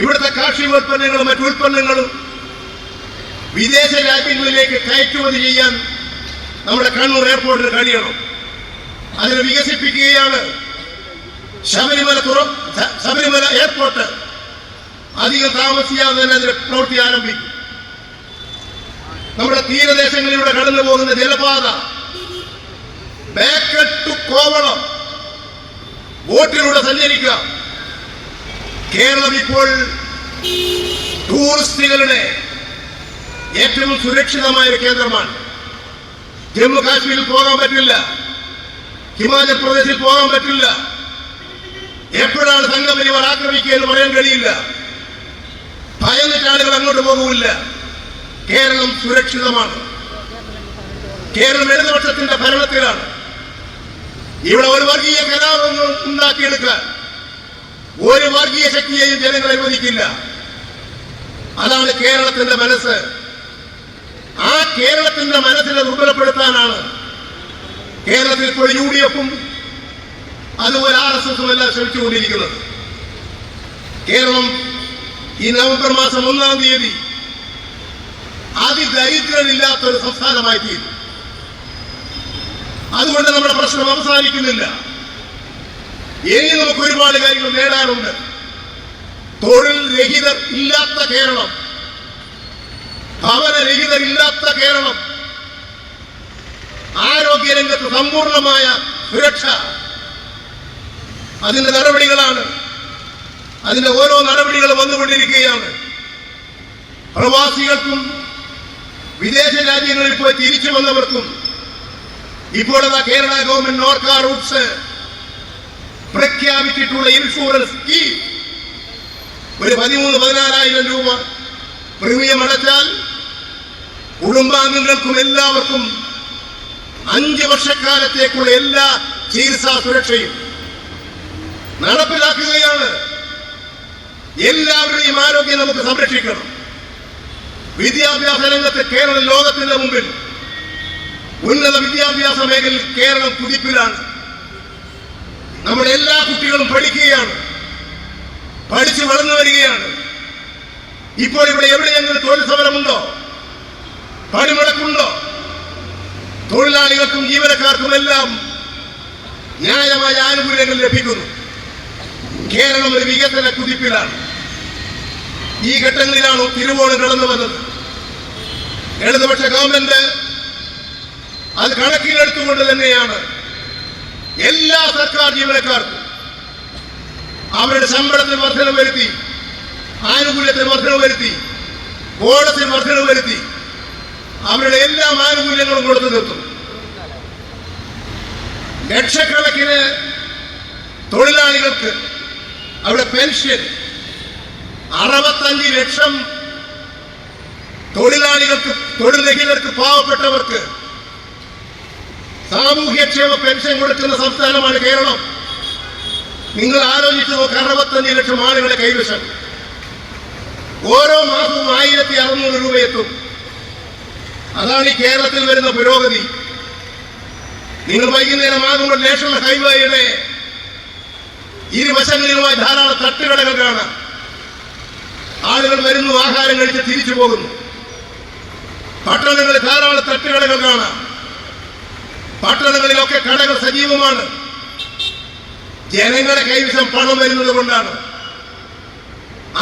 ഇവിടുത്തെ കാർഷികോൽപ്പന്നങ്ങളും മറ്റുൽപ്പന്നങ്ങളും വിദേശ രാജ്യങ്ങളിലേക്ക് കയറ്റുമതി ചെയ്യാൻ നമ്മുടെ കണ്ണൂർ എയർപോർട്ടിന് കഴിയണം. അതിനെ വികസിപ്പിക്കുകയാണ്. ശബരിമല എയർപോർട്ട് അധികം താമസിയാതെ തന്നെ അതിന്റെ പ്രവൃത്തി ആരംഭിക്കും. നമ്മുടെ തീരദേശങ്ങളിലൂടെ കടന്നു പോകുന്ന ജലപാത ബേക്കൽ ടു കോവളം ബോട്ടിലൂടെ സഞ്ചരിക്കാം. കേരളം ഇപ്പോൾ ടൂറിസ്റ്റുകളുടെ ഏറ്റവും സുരക്ഷിതമായ ഒരു കേന്ദ്രമാണ്. ജമ്മു കാശ്മീരിൽ പോകാൻ പറ്റില്ല, ഹിമാചൽ പ്രദേശിൽ പോകാൻ പറ്റില്ല. എപ്പോഴാണ് സംഘപരിവാർ ആക്രമിക്കുക എന്ന് പറയാൻ കഴിയില്ല. ഭയന്നിട്ട് ആളുകൾ അങ്ങോട്ട് പോകില്ല. കേരളം സുരക്ഷിതമാണ്. കേരളം ഇടതുപക്ഷത്തിന്റെ ഭരണത്തിലാണ്. ഇവിടെ ഒരു വർഗീയ കലാപം ഉണ്ടാക്കിയെടുക്കാൻ ഒരു വർഗീയ ശക്തിയെയും ജനങ്ങൾ അനുവദിക്കില്ല. അതാണ് കേരളത്തിന്റെ മനസ്സ്. ആ കേരളത്തിന്റെ മനസ്സിനെ ദുർബലപ്പെടുത്താനാണ് കേരളത്തിൽ ഇപ്പോൾ UDF-ഉം അതുപോലെ RSSും എല്ലാം ശ്രമിച്ചുകൊണ്ടിരിക്കുന്നത്. കേരളം ഈ നവംബർ മാസം 1-ാം തീയതി അതിദരിദ്രരില്ലാത്തൊരു സംസ്ഥാനമായി തീരും. അതുകൊണ്ട് നമ്മുടെ പ്രശ്നം അവസാനിക്കുന്നില്ല. ഇനി നമുക്ക് ഒരുപാട് കാര്യങ്ങൾ നേടാനുണ്ട്. തൊഴിൽ രഹിതർ ഇല്ലാത്ത കേരളം, ഭവനരഹിതരില്ലാത്ത കേരളം, ആരോഗ്യരംഗത്ത് സമ്പൂർണമായ സുരക്ഷ, അതിന്റെ നടപടികളാണ്. അതിന്റെ ഓരോ നടപടികൾ വന്നുകൊണ്ടിരിക്കുകയാണ്. പ്രവാസികൾക്കും വിദേശ രാജ്യങ്ങളിൽ പോയി തിരിച്ചു വന്നവർക്കും ഇപ്പോഴത്തെ കേരള ഗവൺമെന്റ് നോർക്ക റൂട്ട്സ് പ്രഖ്യാപിച്ചിട്ടുള്ള ഇൻഷുറൻസ് സ്കീം ഒരു 13,000-14,000 രൂപ പ്രീമിയം അടച്ചാൽ കുടുംബാംഗങ്ങൾക്കും എല്ലാവർക്കും 5 വർഷക്കാലത്തേക്കുള്ള എല്ലാ ചികിത്സാ സുരക്ഷയും നടപ്പിലാക്കുകയാണ്. എല്ലാവരുടെയും ആരോഗ്യം നമുക്ക് സംരക്ഷിക്കണം. വിദ്യാഭ്യാസ രംഗത്ത് കേരളം ലോകത്തിന്റെ മുമ്പിൽ, ഉന്നത വിദ്യാഭ്യാസ മേഖലയിൽ കേരളം കുതിപ്പിലാണ്. നമ്മുടെ എല്ലാ കുട്ടികളും പഠിക്കുകയാണ്, പഠിച്ചു വളർന്നു വരികയാണ്. ഇപ്പോൾ ഇവിടെ എവിടെയെങ്കിലും തൊഴിൽ സമരമുണ്ടോ, പണിമുടക്കുണ്ടോ? തൊഴിലാളികൾക്കും ജീവനക്കാർക്കും എല്ലാം ന്യായമായ ആനുകൂല്യങ്ങൾ ലഭിക്കുന്നു. കേരളം ഒരു വികസന കുതിപ്പിലാണ്. ഈ ഘട്ടങ്ങളിലാണ് തിരുവോണം കടന്നു വന്നത്. ഇടതുപക്ഷ ഗവൺമെന്റ് അത് കണക്കിലെടുത്തുകൊണ്ട് തന്നെയാണ് എല്ലാ സർക്കാർ ജീവനക്കാർക്കും അവരുടെ ശമ്പളത്തിന് വർധന വരുത്തി, ആനുകൂല്യത്തിന് വർധന വരുത്തി, ബോണസിന് വർധന വരുത്തി, അവരുടെ എല്ലാ ആനുകൂല്യങ്ങളും കൊടുത്തു നിർത്തും. ലക്ഷക്കണക്കിന് തൊഴിലാളികൾക്ക് അവരുടെ പെൻഷൻ, 65 ലക്ഷം തൊഴിലാളികൾക്ക്, തൊഴിൽ രഹിതർക്ക്, പാവപ്പെട്ടവർക്ക് സാമൂഹ്യക്ഷേമ പെൻഷൻ കൊടുക്കുന്ന സംസ്ഥാനമാണ് കേരളം. നിങ്ങൾ ആലോചിച്ചു നോക്ക്, 65 ലക്ഷം ആളുകളെ കൈവശം. ഓരോ മാസവും 1,600 രൂപ എത്തും. അതാണ് ഈ കേരളത്തിൽ വരുന്ന പുരോഗതി. നിങ്ങൾ വൈകുന്നേരം ആകുമ്പോൾ നാഷണൽ ഹൈവേയുടെ ഇരുവശങ്ങളിലുമായി ധാരാളം തട്ടുകടകൾ കാണാം. ആളുകൾ വരുന്നു, ആഹാരം കഴിച്ച് തിരിച്ചു പോകുന്നു. പട്ടണങ്ങളിൽ ധാരാളം തട്ടുകടകൾ കാണാം. പട്ടണങ്ങളിലൊക്കെ കടകൾ സജീവമാണ്. ജനങ്ങളുടെ കൈവശം പണം വരുന്നത് കൊണ്ടാണ്.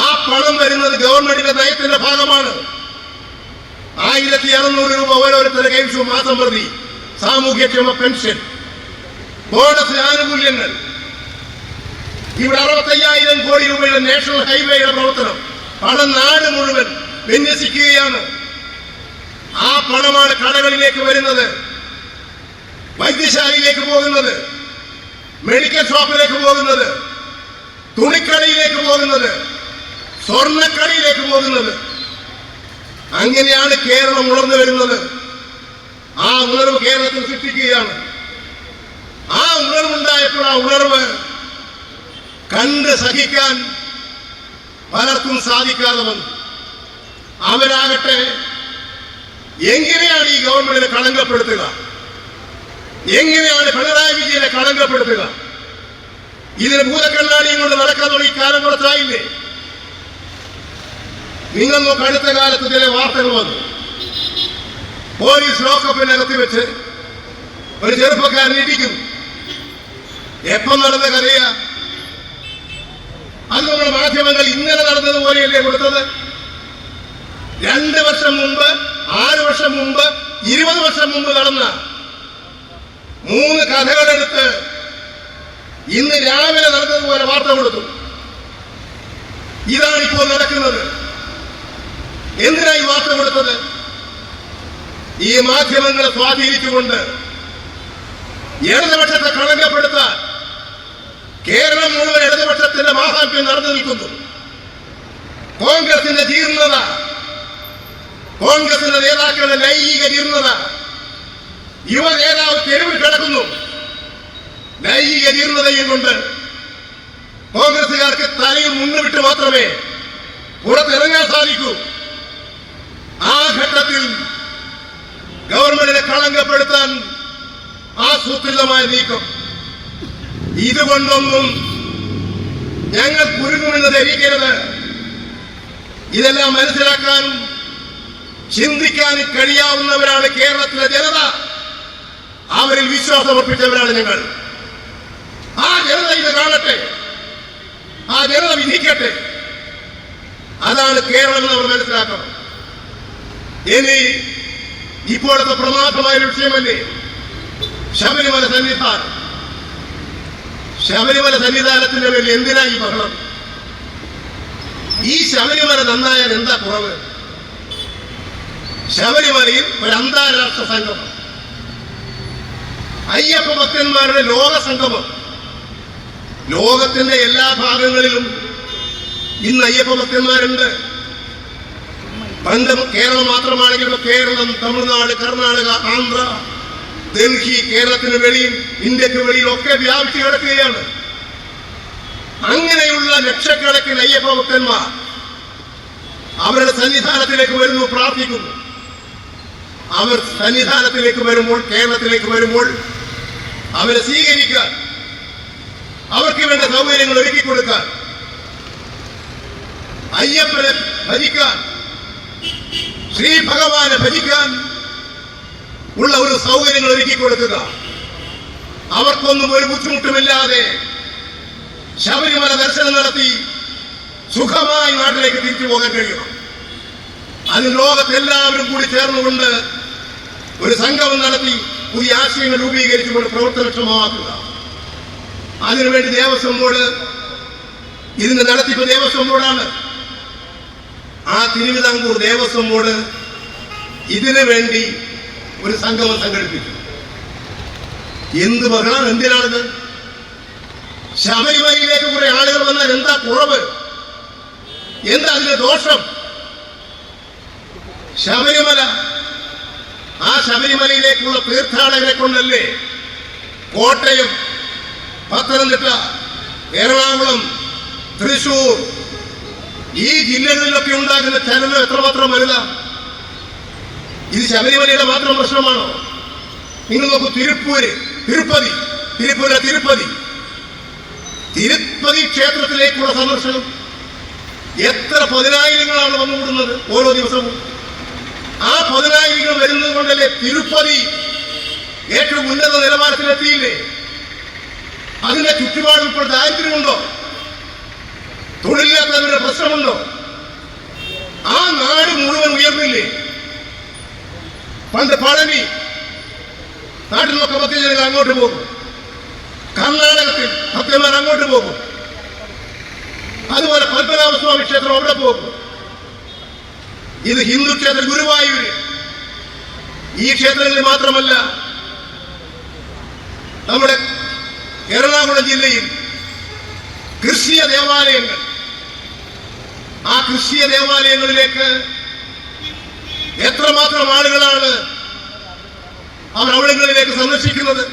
ആ പണം വരുന്നത് ഗവൺമെന്റിന്റെ നയത്തിന്റെ ഭാഗമാണ്. 1,600 രൂപ ഓരോരുത്തരുടെ കൈവശവും മാസം പ്രതി സാമൂഹ്യക്ഷേമ പെൻഷൻ, ബോണസ്, ആനുകൂല്യങ്ങൾ. ഇവിടെ 65,000 കോടി രൂപയുടെ നാഷണൽ ഹൈവേയുടെ പ്രവർത്തനം പണം നാട് മുഴുവൻ വിന്യസിക്കുകയാണ്. ആ പണമാണ് കടകളിലേക്ക് വരുന്നത്, വൈദ്യശാലയിലേക്ക് പോകുന്നത്, മെഡിക്കൽ ഷോപ്പിലേക്ക് പോകുന്നത്, തുണിക്കടയിലേക്ക് പോകുന്നത്, സ്വർണ്ണക്കടയിലേക്ക് പോകുന്നത്. അങ്ങനെയാണ് കേരളം ഉണർന്നു വരുന്നത്. ആ ഉണർവ് കേരളത്തിൽ സൃഷ്ടിക്കുകയാണ്. ആ ഉണർവുണ്ടായപ്പോൾ ആ ഉണർവ് കണ്ട് സഹിക്കാൻ പലർക്കും സാധിക്കാതെ വന്നു. അവരാകട്ടെ എങ്ങനെയാണ് ഈ ഗവൺമെന്റിനെ കളങ്കപ്പെടുത്തുക, എങ്ങനെയാണ് പിണറായി വിജയനെ കളങ്കപ്പെടുത്തുക? ഇതിന് ഭൂതക്കണ്ണാടിയും കൊണ്ട് നടക്കാൻ തുടങ്ങി കാലം കുറച്ചായില്ലേ? നിങ്ങൾ നോക്ക്, അടുത്ത കാലത്ത് ചില വാർത്തകൾ വന്നു. പോലീസ് ലോക്കപ്പിനകത്ത് വെച്ച് ഒരു ചെറുപ്പക്കാരൻ ഇരിക്കുന്നു. എപ്പം നടന്ന കഥയാ? അത് നമ്മുടെ മാധ്യമങ്ങൾ ഇന്നലെ നടന്നതുപോലെയല്ലേ കൊടുത്തത്? 2 വർഷം മുമ്പ്, 6 വർഷം മുമ്പ്, 20 വർഷം മുമ്പ് നടന്ന 3 കഥകളെടുത്ത് ഇന്ന് രാവിലെ നടന്നതുപോലെ വാർത്ത കൊടുത്തു. ഇതാണ് ഇപ്പോൾ നടക്കുന്നത്. എന്തിനായി വാർത്ത കൊടുത്തത്? ഈ മാധ്യമങ്ങളെ സ്വാധീനിച്ചുകൊണ്ട് ഇടതുപക്ഷത്തെ കളങ്കപ്പെടുത്താൻ കേരളം മുഴുവൻ ഇടതുപക്ഷത്തിന്റെ മാഹാത്മ്യം നടന്നു നിൽക്കുന്നു. കോൺഗ്രസിന്റെ ജീർണത, കോൺഗ്രസിന്റെ നേതാക്കളുടെ ലൈംഗിക ജീർണത, യുവ നേതാവ് തെരുവിൽ കിടക്കുന്നു. ലൈംഗിക ജീർണതയും കൊണ്ട് കോൺഗ്രസുകാർക്ക് തലയിൽ മുന്നുവിട്ട് മാത്രമേ പുറത്തിറങ്ങാൻ സാധിക്കൂ. ആ ഘട്ടത്തിൽ ഗവൺമെന്റിനെ കളങ്കപ്പെടുത്താൻ ആസൂത്രിതമായ നീക്കം. ഇതുകൊണ്ടൊന്നും ഞങ്ങൾ കുരുങ്ങുമെന്ന് ധരിക്കരുത്. ഇതെല്ലാം മനസ്സിലാക്കാനും ചിന്തിക്കാനും കഴിയാവുന്നവരാണ് കേരളത്തിലെ ജനത. അവരിൽ വിശ്വാസമർപ്പിച്ചവരാണ് ഞങ്ങൾ. ആ ജനത ഇത് കാണട്ടെ, ആ ജനത വിധിക്കട്ടെ. അതാണ് കേരളം എന്ന് അവർ മനസ്സിലാക്കണം. ഇനി ഇപ്പോഴത്തെ പ്രമാദമായ വിഷയമല്ലേ ശബരിമല സന്നിധാനം. ശബരിമല സന്നിധാനത്തിന്റെ പേരിൽ എന്തിനാ ഈ ബഹളം? ഈ ശബരിമല നന്നായാൽ എന്താ കുറവ്? ശബരിമലയിൽ ഒരു അന്താരാഷ്ട്ര സംഗമം, അയ്യപ്പ ഭക്തന്മാരുടെ ലോക സംഗമം. ലോകത്തിന്റെ എല്ലാ ഭാഗങ്ങളിലും ഇന്ന് അയ്യപ്പ ഭക്തന്മാരുണ്ട്. പണ്ട് കേരളം മാത്രമാണെങ്കിൽ കേരളം, തമിഴ്നാട്, കർണാടക, ആന്ധ്ര, ഡൽഹി, കേരളത്തിന് വെളിയിൽ, ഇന്ത്യക്ക് വെളിയിൽ ഒക്കെ വ്യാപിച്ചു കിടക്കുകയാണ്. അങ്ങനെയുള്ള ലക്ഷക്കണക്കിന് അയ്യപ്പ ഭക്തന്മാർ അവരുടെ സന്നിധാനത്തിലേക്ക് വരുന്നു, പ്രാർത്ഥിക്കുന്നു. അവർ സന്നിധാനത്തിലേക്ക് വരുമ്പോൾ, കേരളത്തിലേക്ക് വരുമ്പോൾ അവരെ സ്വീകരിക്കാൻ, അവർക്ക് വേണ്ട സൗകര്യങ്ങൾ ഒരുക്കി കൊടുക്കാൻ, അയ്യപ്പനെ ഭജിക്കാൻ, ശ്രീ ഭഗവാനെ ഭജിക്കാൻ ഉള്ള ഒരു സൗകര്യങ്ങൾ ഒരുക്കി കൊടുക്കുക. അവർക്കൊന്നും ഒരു ബുദ്ധിമുട്ടുമില്ലാതെ ശബരിമല ദർശനം നടത്തി സുഖമായി നാട്ടിലേക്ക് തിരിച്ചു പോകാൻ കഴിയണം. അതിന് ലോകത്തെല്ലാവരും കൂടി ചേർന്നുകൊണ്ട് ഒരു സംഗമം നടത്തി പുതിയ ആശയങ്ങൾ രൂപീകരിച്ചുകൊണ്ട് പ്രവർത്തനക്ഷമമാക്കുക. അതിനുവേണ്ടി ദേവസ്വം ബോർഡ്, ഇതിന്റെ നടത്തിപ്പ് ദേവസ്വം ബോർഡാണ്. ആ തിരുവിതാംകൂർ ദേവസ്വം ബോർഡ് ഇതിനു വേണ്ടി ഒരു സംഗമം സംഘടിപ്പിച്ചു. എന്ത് ബഹളം, എന്തിനാണിത്? ശബരിമലയിലേക്ക് കുറെ ആളുകൾ വന്നാൽ എന്താ കുറവ്? എന്താ അതിന്റെ ദോഷം? ശബരിമല, ആ ശബരിമലയിലേക്കുള്ള തീർത്ഥാടകരെ കൊണ്ടല്ലേ കോട്ടയം, പത്തനംതിട്ട, എറണാകുളം, തൃശൂർ ഈ ജില്ലകളിലൊക്കെ ഉണ്ടാകുന്ന ചലനം എത്രമാത്രം വലുതാണ്. ഇത് ശബരിമലയുടെ മാത്രം പ്രശ്നമാണോ? നിങ്ങൾ നോക്കൂ, തിരുപ്പതി ക്ഷേത്രത്തിലേക്കുള്ള സന്ദർശനം എത്ര പതിനായിരങ്ങളാണ് വന്നുകൂടുന്നത് ഓരോ ദിവസവും. ആ പതിനായിരങ്ങൾ വരുന്നത് കൊണ്ടല്ലേ തിരുപ്പതി ഏറ്റവും ഉന്നത നിലവാരത്തിലെത്തിയില്ലേ? അതിന്റെ ചുറ്റുപാടും ഇപ്പോൾ ദാരിദ്ര്യമുണ്ടോ? തൊഴിലില്ലാത്തവരുടെ പ്രശ്നമുണ്ടോ? ആ നാട് മുഴുവൻ ഉയർന്നില്ലേ? പണ്ട് പഴനി നാട്ടിൽ നിന്നൊക്കെ ഭക്തജനങ്ങൾ അങ്ങോട്ട് പോകും. കർണാടകത്തിൽ ഭക്തന്മാർ അങ്ങോട്ട് പോകും. അതുപോലെ പത്മനാഭസ്വാമി ക്ഷേത്രം അവിടെ പോകും. ഇത് ഹിന്ദു ക്ഷേത്രം ഗുരുവായൂര്. ഈ ക്ഷേത്രങ്ങളിൽ മാത്രമല്ല, നമ്മുടെ എറണാകുളം ജില്ലയിൽ ക്രിസ്തീയ ദേവാലയങ്ങൾ, ആ ക്രിസ്തീയ ദേവാലയങ്ങളിലേക്ക് എത്രമാത്രം ആളുകളാണ് അവർ അവിടങ്ങളിലേക്ക് സന്ദർശിക്കുന്നത്?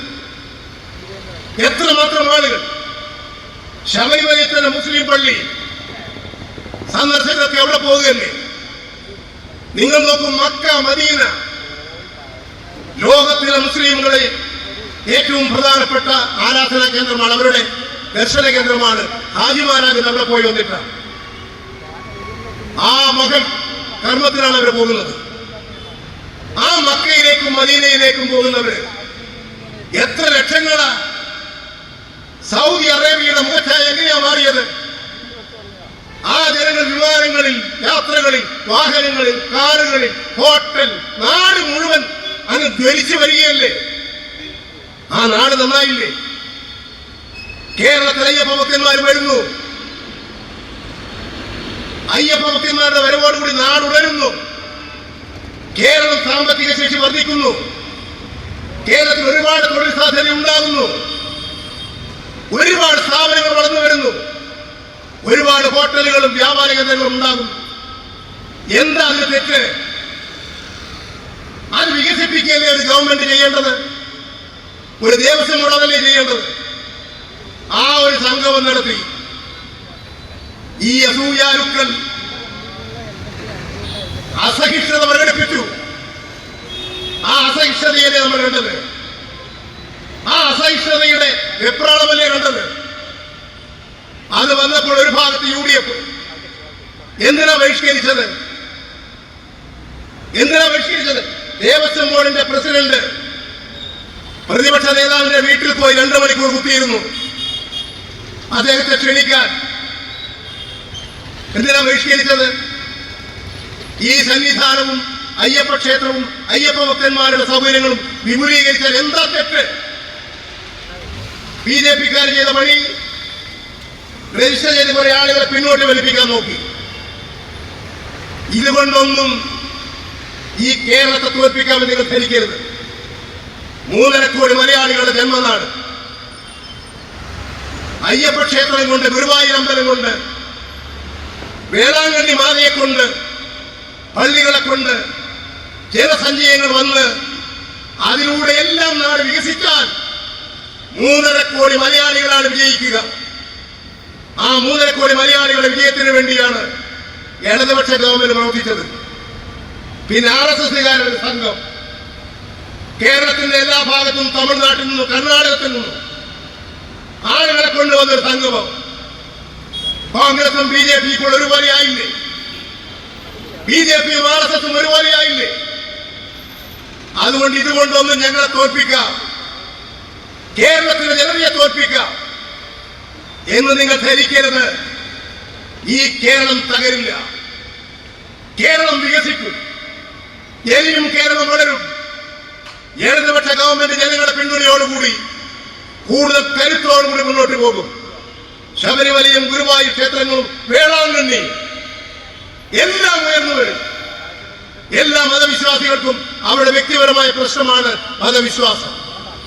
എത്രമാത്രം ആളുകൾ! ശബരിമലയിൽ തന്നെ മുസ്ലിം പള്ളി സന്ദർശകരൊക്കെ എവിടെ പോകുകയല്ലേ? നിങ്ങൾ നോക്കും, മക്ക, മദീന ലോകത്തിലെ മുസ്ലിംകളെ ഏറ്റവും പ്രധാനപ്പെട്ട ആരാധനാ കേന്ദ്രമാണ്, അവരുടെ ദർശന കേന്ദ്രമാണ്. ഹാജിമാരാണ് അവിടെ പോയി വന്നിട്ട് ആ മകൻ കർമ്മത്തിലാണ് അവർ പോകുന്നത്. ആ മക്കയിലേക്കും മദീനയിലേക്കും പോകുന്നവര് എത്ര ലക്ഷങ്ങളാ! സൗദി അറേബ്യയുടെ മുഖച്ഛായ എങ്ങനെയാ മാറിയത്? ആ ജനങ്ങൾ വിമാനങ്ങളിൽ, യാത്രകളിൽ, വാഹനങ്ങളിൽ, കാറുകളിൽ, ഹോട്ടൽ, നാട് മുഴുവൻ അങ്ങ് ധരിച്ചു വരികയല്ലേ? ആ നാട് നന്നായില്ലേ? കേരളത്തിൽ അയ്യപ്പ ഭക്തന്മാർ വരുന്നു. അയ്യപ്പ ഭക്തന്മാരുടെ വരവോടുകൂടി നാട് ഉണരുന്നു. കേരളം സാമ്പത്തിക ശേഷി വർദ്ധിക്കുന്നു. കേരളത്തിൽ ഒരുപാട് തൊഴിൽ സാധ്യത ഉണ്ടാകുന്നു. ഒരുപാട് സ്ഥാപനങ്ങൾ വളർന്നു വരുന്നു. ഒരുപാട് ഹോട്ടലുകളും വ്യാപാര കേന്ദ്രങ്ങളും ഉണ്ടാകുന്നു. എന്താ അതിന് തെറ്റ്? അത് വികസിപ്പിക്കുകയല്ലേ ഒരു ഗവൺമെന്റ് ചെയ്യേണ്ടത്? ഒരു ദേവസ്വം ബോർഡല്ലേ ചെയ്യേണ്ടത്? ആ ഒരു സംഗമം നടത്തി ഈ അസൂയാലുക്കൾ അസഹിഷ്ണുത പ്രകടിപ്പിച്ചു. ആ അസഹിഷ്ണുതയല്ലേ നമ്മൾ കണ്ടത്? ആ അസഹിഷ്ണുതയുടെ വെപ്രാളമല്ലേ കണ്ടത്? അത് വന്നപ്പോൾ ഒരു ഭാഗത്ത് UDF എന്തിനാ ബഹിഷ്കരിച്ചത്? ദേവസ്വം ബോർഡിന്റെ പ്രസിഡന്റ് പ്രതിപക്ഷ നേതാവിന്റെ വീട്ടിൽ പോയി 2 മണിക്കൂർ കുത്തിയിരുന്നു അദ്ദേഹത്തെ ക്ഷണിക്കാൻ. എന്തിനാ ബഹിഷ്കരിച്ചത്? ഈ സന്നിധാനവും അയ്യപ്പ ക്ഷേത്രവും അയ്യപ്പ ഭക്തന്മാരുടെ സൗകര്യങ്ങളും വിപുലീകരിച്ചാൽ എന്താ തെറ്റ്? BJP-ക്കാർ ചെയ്ത പണി രജിസ്റ്റർ ചെയ്ത് കുറെ ആളുകളെ പിന്നോട്ട് വലിപ്പിക്കാൻ നോക്കി. ഇതുകൊണ്ടൊന്നും ഈ കേരളത്തെ തോൽപ്പിക്കാമെന്ന് നിങ്ങൾ ധരിക്കരുത്. 3.5 കോടി മലയാളികളുടെ ജന്മനാട്. അയ്യപ്പ ക്ഷേത്രം കൊണ്ട്, ഗുരുവായൂർ അമ്പലം കൊണ്ട്, വേളാങ്കണ്ണി മാതയെ കൊണ്ട്, പള്ളികളെ കൊണ്ട് ജനസഞ്ചയങ്ങൾ വന്ന് അതിലൂടെ എല്ലാം നാട് വികസിച്ചാൽ 3.5 കോടി മലയാളികളാണ് വിജയിക്കുക. ആ 3.5 കോടി മലയാളികളുടെ വിജയത്തിന് വേണ്ടിയാണ് ഇടതുപക്ഷ ഗവൺമെന്റ് പ്രവർത്തിച്ചത്. പിന്നെ RSSകാരുടെ സംഘം കേരളത്തിന്റെ എല്ലാ ഭാഗത്തും, തമിഴ്നാട്ടിൽ നിന്നും കർണാടകത്തിൽ നിന്നും ആളുകളെ കൊണ്ടുവന്നൊരു സംഗമം. കോൺഗ്രസും BJP-ക്കും ഒരുപോലെയായില്ലേ? BJP-യും RSSും ഒരുപോലെയായില്ലേ? അതുകൊണ്ട് ഇതുകൊണ്ടൊന്നും ഞങ്ങളെ തോൽപ്പിക്കാം, കേരളത്തിലെ ജനതയെ തോൽപ്പിക്കാം എന്ന് നിങ്ങൾ ധരിക്കരുത്. ഈ കേരളം തകരില്ല. കേരളം വികസിക്കും. ഇനിയും കേരളം വളരും. ഇടതുപക്ഷ ഗവൺമെന്റ് ജനങ്ങളുടെ പിന്തുണയോടുകൂടി കൂടുതൽ കരുത്തോടുകൂടി മുന്നോട്ട് പോകും. ശബരിമലയും ഗുരുവായൂർ ക്ഷേത്രങ്ങളും വേളാങ്കണ്ണി എല്ലാം ഉയർന്നു വരും. എല്ലാ മതവിശ്വാസികൾക്കും അവരുടെ വ്യക്തിപരമായ പ്രശ്നമാണ് മതവിശ്വാസം,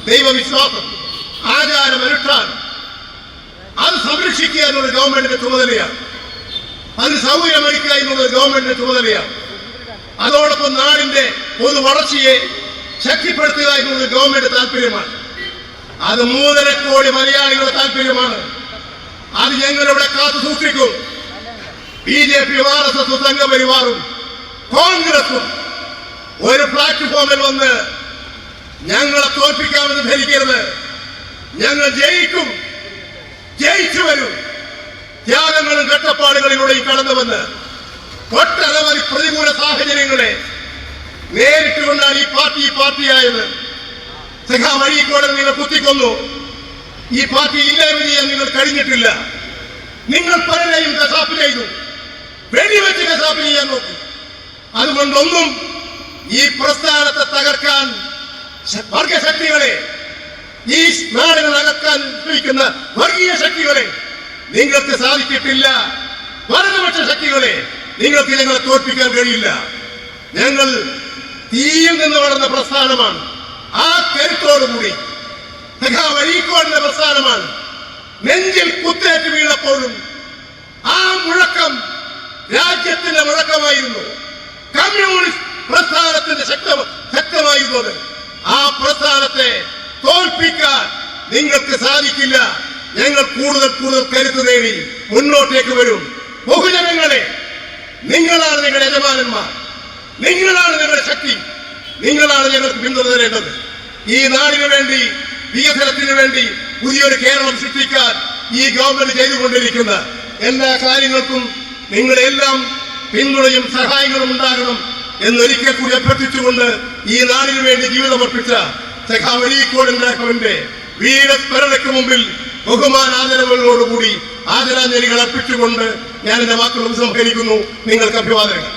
ദൈവവിശ്വാസം, ആചാരം, അനുഷ്ഠാനം. അത് സംരക്ഷിക്കുക എന്നുള്ള ഗവൺമെന്റിന്റെ ചുമതലയാണ്. അതിന് സൗകര്യമൊരുക്കുക എന്നുള്ളത് ഗവൺമെന്റിന്റെ ചുമതലയാണ്. അതോടൊപ്പം നാടിന്റെ പൊതു വളർച്ചയെ ശക്തിപ്പെടുത്തുക എന്നുള്ളത് ഗവൺമെന്റ് താല്പര്യമാണ്. അത് 3.5 കോടി മലയാളികളുടെ താല്പര്യമാണ്. അത് ഞങ്ങളിവിടെ കാത്തു സൂക്ഷിക്കും. BJP-യും RSSും സംഘപരിവാറും കോൺഗ്രസും ഒരു പ്ലാറ്റ്ഫോമിൽ വന്ന് ഞങ്ങളെ തോൽപ്പിക്കാമെന്ന് ധരിക്കരുത്. ഞങ്ങൾ ജയിക്കും, ജയിച്ചു വരും. ത്യാഗങ്ങളും കഷ്ടപ്പാടുകളിലൂടെയും കടന്നു വന്ന് ഒട്ടനവധി പ്രതികൂല സാഹചര്യങ്ങളെ നേരിട്ടുകൊണ്ടാണ് ഈ പാർട്ടിയായത്. സഖാവ് അഴീക്കോട് നിങ്ങൾ കുത്തിക്കൊന്നു. ഈ പാർട്ടി ഇല്ലായ്മ ചെയ്യാൻ നിങ്ങൾ കഴിഞ്ഞിട്ടില്ല. നിങ്ങൾ പലരെയും കശാപ്പ് ചെയ്തു, വെടിവെച്ച് കശാപ്പ് ചെയ്യാൻ നോക്കി. അതുകൊണ്ടൊന്നും ഈ പ്രസ്ഥാനത്തെ തകർക്കാൻ വർഗശക്തികളെ, ഈ നാടുകൾ അകക്കാൻ ശ്രമിക്കുന്ന വർഗീയ ശക്തികളെ നിങ്ങൾക്ക് സാധിച്ചിട്ടില്ല. വലതുപക്ഷ ശക്തികളെ നിങ്ങൾക്ക് ഞങ്ങളെ തോൽപ്പിക്കാൻ കഴിയില്ല. ഞങ്ങൾ തീയിൽ നിന്ന് വളർന്ന പ്രസ്ഥാനമാണ്. ആ കരുത്തോടുകൂടി സഖാവ് അഴീക്കോടിന്റെ പ്രസ്ഥാനമാണ്. നെഞ്ചിൽ കുത്തേറ്റ് വീണപ്പോഴും ആ മുഴക്കം രാജ്യത്തിന്റെ മുഴക്കമായിരുന്നു. കമ്മ്യൂണിസ്റ്റ് പ്രസ്ഥാനത്തിന്റെ ശക്തമായിരുന്നത്. ആ പ്രസ്ഥാനത്തെ തോൽപ്പിക്കാൻ നിങ്ങൾക്ക് സാധിക്കില്ല. ഞങ്ങൾ കൂടുതൽ കരുത്ത് നേടി മുന്നോട്ടേക്ക് വരും. ബഹുജനങ്ങളെ, നിങ്ങളാണ് നിങ്ങളുടെ യജമാനന്മാർ, നിങ്ങളാണ് നിങ്ങളുടെ ശക്തി, നിങ്ങളാണ് ഞങ്ങൾക്ക് പിന്തുണ തരേണ്ടത്. ഈ നാടിനു വേണ്ടി, വികസനത്തിന് വേണ്ടി പുതിയൊരു കേരളം സൃഷ്ടിക്കാൻ ഈ ഗവൺമെന്റ് ചെയ്തുകൊണ്ടിരിക്കുന്ന എല്ലാ കാര്യങ്ങൾക്കും നിങ്ങളെല്ലാം പിന്തുണയും സഹായങ്ങളും ഉണ്ടാകണം എന്നൊരിക്കൽ കൂടി അഭ്യർത്ഥിച്ചുകൊണ്ട് ഈ നാടിനു വേണ്ടി ജീവിതമർപ്പിച്ച സഖാവ് അഴീക്കോടിന്റെ വീരസ്മരണയ്ക്ക് മുമ്പിൽ ബഹുമാനാദരവുകളോടുകൂടി ആദരാഞ്ജലികൾ അർപ്പിച്ചുകൊണ്ട് ഞാൻ എന്റെ വാക്കുകൾ ഉപസംഹരിക്കുന്നു. നിങ്ങൾക്ക് അഭിവാദനങ്ങൾ.